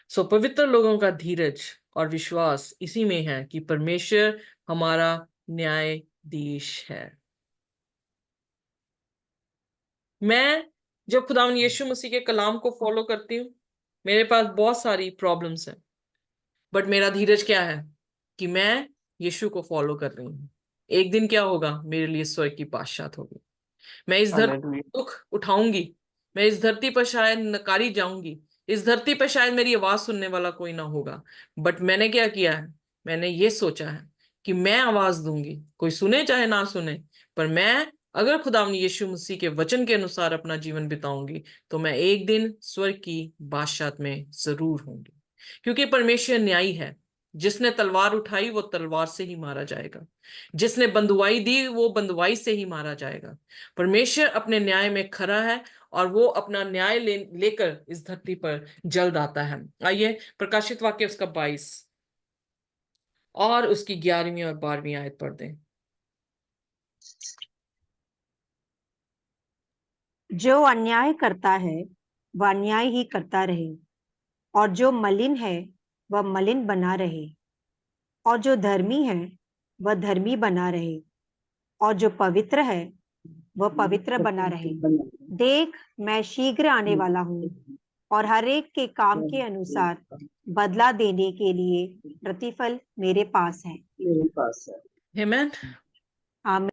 सो पवित्र लोगों का धीरज और विश्वास इसी में है कि परमेश्वर हमारा न्यायाधीश है। मैं जब खुदावंद यीशु मसीह के कलाम को फॉलो करती हूँ, मेरे पास बहुत सारी प्रॉब्लम्स हैं, बट मेरा धीरज क्या है कि मैं यीशु को फॉलो कर रही हूँ। एक दिन क्या होगा, मेरे लिए स्वर्ग की बादशाहत होगी। मैं इस धरती Hallelujah. पर दुख उठाऊंगी, मैं इस धरती पर शायद नकारी जाऊंगी, इस धरती पर शायद मेरी आवाज सुनने वाला कोई ना होगा, बट मैंने क्या किया है, मैंने ये सोचा है कि मैं आवाज दूंगी, कोई सुने चाहे ना सुने, पर मैं अगर खुदावंद यीशु मसीह के वचन के अनुसार अपना जीवन बिताऊंगी, तो मैं एक दिन स्वर्ग की बादशाहत में जरूर होंगी। क्योंकि परमेश्वर न्यायी है, जिसने तलवार उठाई वो तलवार से ही मारा जाएगा, जिसने बंदुआई दी वो बंदुआई से ही मारा जाएगा। परमेश्वर अपने न्याय में खरा है और वो अपना न्याय लेकर इस धरती पर जल्द आता है। आइए प्रकाशित वाक्य उसका 22 और उसकी 11वीं और 12वीं आयत पढ़ दें। जो अन्याय करता है वह अन्याय ही करता रहे, और जो मलिन है वह मलिन बना रहे, और जो धर्मी है वह धर्मी बना रहे, और जो पवित्र है वह पवित्र बना रहे। देख, मैं शीघ्र आने वाला हूँ, और हर एक के काम के अनुसार बदला देने के लिए प्रतिफल मेरे पास है। आमीन। आमीन।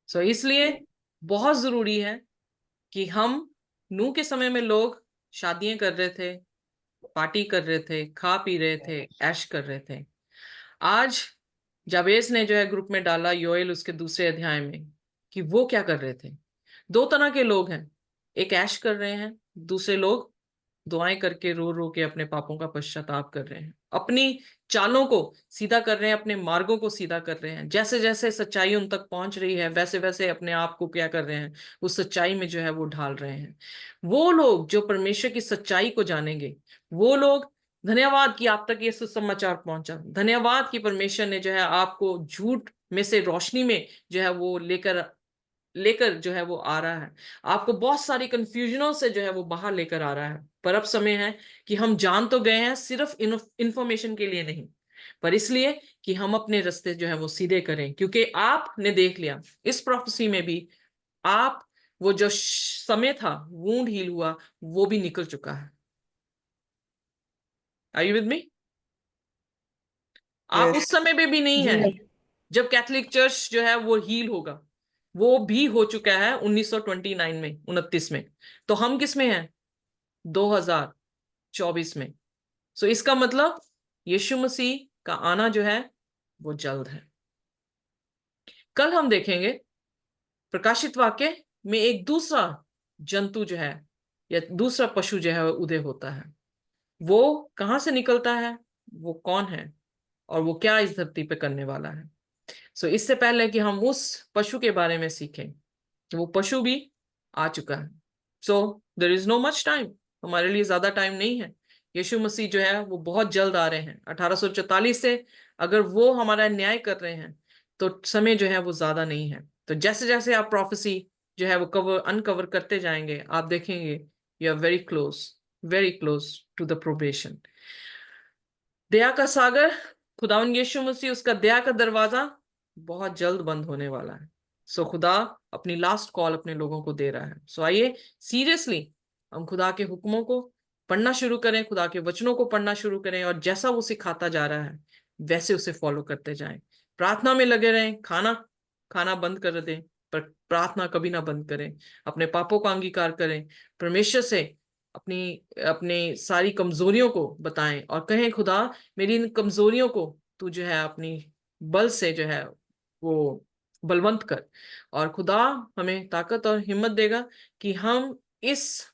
सो इसलिए बहुत जरूरी है कि हम, नूह के समय में लोग शादियां कर रहे थे, पार्टी कर रहे थे, खा पी रहे थे, ऐश कर रहे थे। आज जाबेस ने जो है ग्रुप में डाला, योएल उसके दूसरे अध्याय में, कि वो क्या कर रहे थे। दो तरह के लोग हैं, एक ऐश कर रहे हैं, दूसरे लोग दुआएं करके रो रो के अपने पापों का पश्चाताप कर रहे हैं, अपनी चालों को सीधा कर रहे हैं, अपने मार्गों को सीधा कर रहे हैं। जैसे जैसे सच्चाई उन तक पहुंच रही है वैसे वैसे अपने आप को क्या कर रहे हैं, उस सच्चाई में जो है वो ढाल रहे हैं। वो लोग जो परमेश्वर की सच्चाई को जानेंगे, वो लोग, धन्यवाद कि आप तक ये सुसमाचार पहुंचा, धन्यवाद कि परमेश्वर ने जो है आपको झूठ में से रोशनी में जो है वो लेकर लेकर जो है वो आ रहा है, आपको बहुत सारी कंफ्यूजनों से जो है वो बाहर लेकर आ रहा है। पर अब समय है कि हम जान तो गए हैं, सिर्फ इंफॉर्मेशन के लिए नहीं, पर इसलिए कि हम अपने रास्ते जो है वो सीधे करें। क्योंकि आपने देख लिया इस प्रोफेसी में भी, आप, वो जो समय था वुंड हील हुआ, वो भी निकल चुका है। Are you with me? आप उस Yes. समय में भी नहीं है जब कैथोलिक चर्च जो है वो हील होगा, वो भी हो चुका है 1929 में, 29 में। तो हम किस में हैं? 2024 में। सो इसका मतलब यीशु मसीह का आना जो है वो जल्द है। कल हम देखेंगे प्रकाशित वाक्य में एक दूसरा जंतु जो है या दूसरा पशु जो है उदय होता है। वो कहां से निकलता है, वो कौन है, और वो क्या इस धरती पे करने वाला है। सो इससे पहले कि हम उस पशु के बारे में सीखें, वो पशु भी आ चुका है। So there is no much time, हमारे लिए ज्यादा टाइम नहीं है। यीशु मसीह जो है वो बहुत जल्द आ रहे हैं। 1844 से अगर वो हमारा न्याय कर रहे हैं तो समय जो है वो ज्यादा नहीं है। तो जैसे जैसे आप प्रोफेसी जो है वो अनकवर करते जाएंगे, आप देखेंगे you are very close to the probation. दया का सागर खुदावन यीशु मसीह, उसका दया का दरवाजा बहुत जल्द बंद होने वाला है। सो खुदा अपनी लास्ट कॉल अपने लोगों को दे रहा है। सो आइए सीरियसली हम खुदा के हुक्मों को पढ़ना शुरू करें, खुदा के वचनों को पढ़ना शुरू करें, और जैसा वो सिखाता जा रहा है वैसे उसे फॉलो करते जाएं। प्रार्थना में लगे रहें, खाना बंद कर दें पर प्रार्थना कभी ना बंद करें। अपने पापों का अंगीकार करें, परमेश्वर से अपनी अपनी सारी कमजोरियों को बताएं और कहें, खुदा मेरी इन कमजोरियों को तू जो है अपनी बल से जो है वो बलवंत कर, और खुदा हमें ताकत और हिम्मत देगा कि हम इस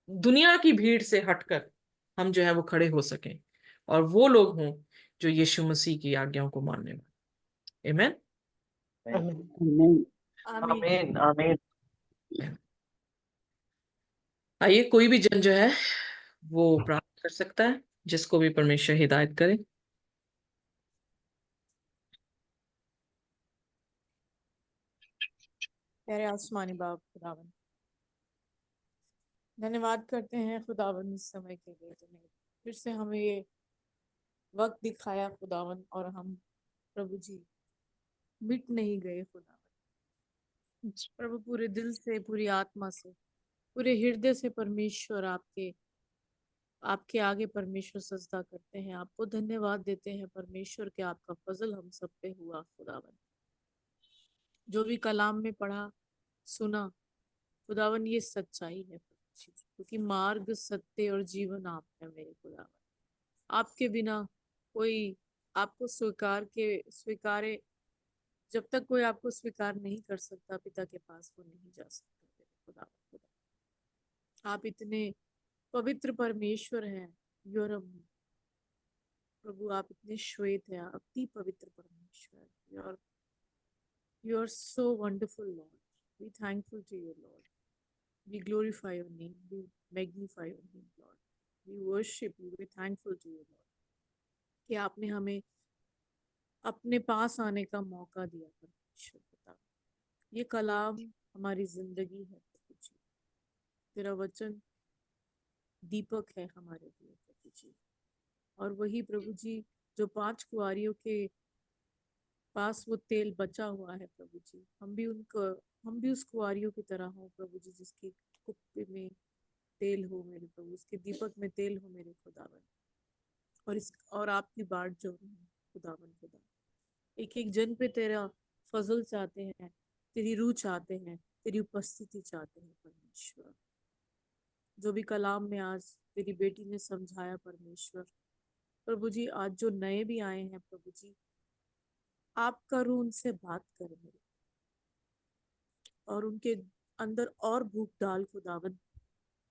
दुनिया की भीड़ से हटकर हम जो है वो खड़े हो सकें और वो लोग हों जो यीशु मसीह की आज्ञाओं को मानने वाले। आमीन। Amen. आमीन। Amen. आइए कोई भी जन जो है वो प्रार्थना कर सकता है, जिसको भी परमेश्वर हिदायत करे। प्यारे आसमानी बाप खुदावन, धन्यवाद करते हैं खुदावन इस समय के लिए, तुम्हें फिर से हमें ये वक्त दिखाया खुदावन, और हम प्रभु जी मिट नहीं गए खुदावन। प्रभु पूरे दिल से, पूरी आत्मा से, पूरे हृदय से परमेश्वर आपके आगे परमेश्वर सजदा करते हैं, आपको धन्यवाद देते हैं परमेश्वर के आपका फजल हम सब पे हुआ खुदावन। जो भी कलाम में पढ़ा सुना खुदावन, ये सच्चाई है क्योंकि मार्ग, सत्य और जीवन आप है मेरे खुदावन। आपके बिना कोई आपको स्वीकारे, जब तक कोई आपको स्वीकार नहीं कर सकता पिता के पास वो नहीं जा सकता मेरे खुदावन। आप इतने पवित्र परमेश्वर हैं, प्रभु आप इतने श्वेत हैं, आप अति पवित्र परमेश्वर। You are so wonderful, Lord. We thankful to you, Lord. We glorify your name. We magnify your name, Lord. We worship you. We thankful to you, Lord. कि आपने हमें अपने पास आने का मौका दिया परमेश्वर पिता। ये कलाम हमारी जिंदगी है प्रभु जी। तेरा वचन दीपक है हमारे लिए प्रभु जी। और वही प्रभु जी जो 5 कुंवारियों के पास वो तेल बचा हुआ है प्रभु जी, हम भी उस कुंवारियों की तरह हो प्रभु जी, जिसकी कुप्पी में तेल हो मेरे प्रभु, उसके दीपक में तेल हो मेरे खुदावन। और आपकी बाट जो है खुदावन, खुदा एक एक जन पे तेरा फजल चाहते हैं, तेरी रूह चाहते हैं, तेरी उपस्थिति चाहते हैं परमेश्वर। जो भी कलाम में आज तेरी बेटी ने समझाया परमेश्वर, प्रभु जी आज जो नए भी आए हैं प्रभु जी, आपका रूह उनसे बात करे मेरे, और उनके अंदर और भूख डाल खुदावन,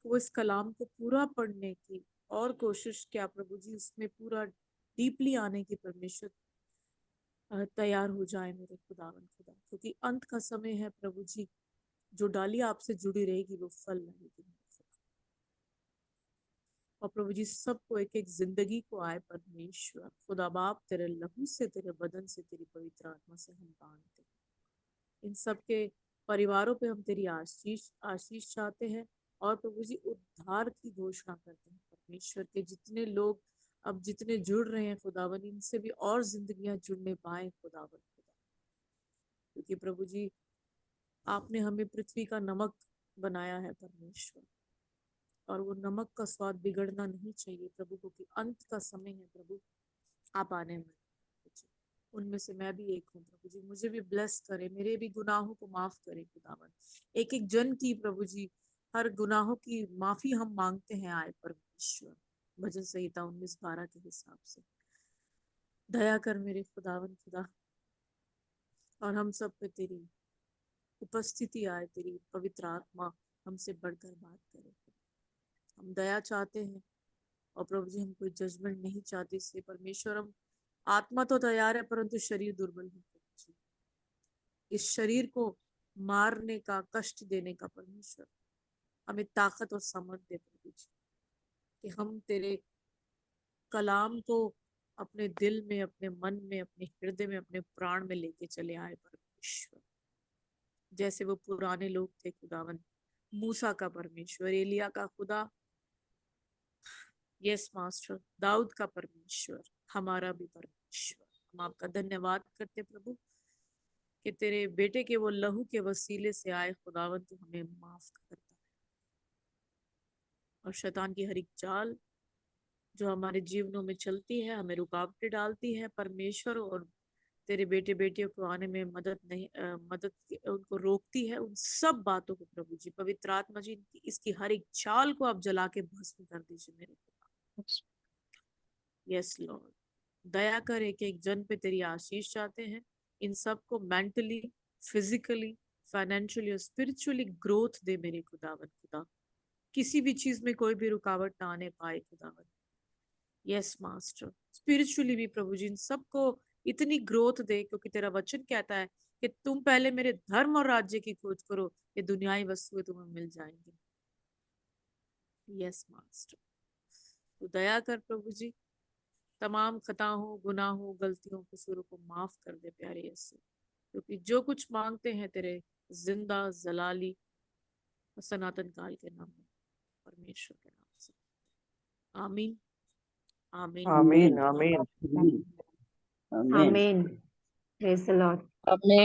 वो इस कलाम को पूरा पढ़ने की और कोशिश क्या प्रभु जी, उसमें पूरा डीपली आने की परमेश्वर तैयार हो जाए मेरे खुदावन खुदा, क्योंकि अंत का समय है प्रभु जी। जो डाली आपसे जुड़ी रहेगी वो फल लगेगी। और प्रभु जी सबको एक एक जिंदगी को आए परमेश्वर खुदा बाप, तेरे लहू से, तेरे बदन से, तेरी पवित्र आत्मा से हम बांधते हैं। इन सब के परिवारों पे हम तेरी आशीष चाहते हैं, और प्रभु जी उद्धार की घोषणा करते हैं परमेश्वर के जितने लोग अब जितने जुड़ रहे हैं खुदावन, इनसे भी और जिंदगियां जुड़ने पाए खुदावन खुदा, क्योंकि प्रभु जी आपने हमें पृथ्वी का नमक बनाया है परमेश्वर, और वो नमक का स्वाद बिगड़ना नहीं चाहिए प्रभु, क्योंकि अंत का समय है प्रभु, आप आने में उनमें से मैं भी एक हूँ प्रभु जी। मुझे भी ब्लेस करे, मेरे भी गुनाहों को माफ करे खुदावन। एक एक जन की प्रभु जी हर गुनाहों की माफी हम मांगते हैं आए परमेश्वर, भजन संहिता 19:12 के हिसाब से। दया कर मेरे खुदावन खुदा, और हम सब पे तेरी उपस्थिति आए, तेरी पवित्र आत्मा हमसे बढ़कर बात करे। हम दया चाहते हैं, और प्रभु जी हम कोई जजमेंट नहीं चाहते इसलिए परमेश्वर, हम आत्मा तो तैयार है परंतु शरीर दुर्बल है प्रभु जी। इस शरीर को मारने का, कष्ट देने का परमेश्वर हमें ताकत और सामर्थ्य दे प्रभु जी, कि हम तेरे कलाम को अपने दिल में, अपने मन में, अपने हृदय में, अपने प्राण में लेके चले आए परमेश्वर। जैसे वो पुराने लोग थे खुदावन, मूसा का परमेश्वर, एलिया का खुदा, यस मास्टर, दाऊद का परमेश्वर, हमारा भी परमेश्वर। हम आपका धन्यवाद करते प्रभु कि तेरे बेटे के वो लहू के वसीले से आए खुदावन तू हमें माफ करता है, और शैतान की हर एक चाल जो हमारे जीवनों में चलती है, हमें रुकावटें डालती है परमेश्वर, और तेरे बेटे बेटियों को आने में उनको रोकती है, उन सब बातों को प्रभु जी पवित्र आत्मा जी इसकी हर एक चाल को आप जला के भस्म कर दीजिए मेरे खुदा। यस लॉर्ड, दया कर, एक एक जन पे तेरी आशीष चाहते हैं, इन सब को मेंटली, फिजिकली, फाइनेंशियली और स्पिरिचुअली ग्रोथ दे मेरे खुदावन खुदा, किसी भी चीज में कोई भी रुकावट ना आने पाए खुदावन। यस मास्टर, स्पिरिचुअली भी प्रभु जी इन सबको इतनी ग्रोथ दे, क्योंकि तेरा वचन कहता है कि तुम पहले मेरे धर्म और राज्य की खोज करो, ये दुनियाई वस्तुएं तुम्हें मिल जाएंगी। यस मास्टर, तो दया कर प्रभु जी, तमाम खताओं, गुनाहों, गलतियों, कसूरों को माफ कर दे प्यारे यीशु, क्योंकि जो कुछ मांगते हैं तेरे जिंदा जलाली और सनातन काल के नाम में, परमेश्वर के नाम से, आमीन आमीन। आमीन आमीन आमीन। आमीन। Praise the Lord. आमीन।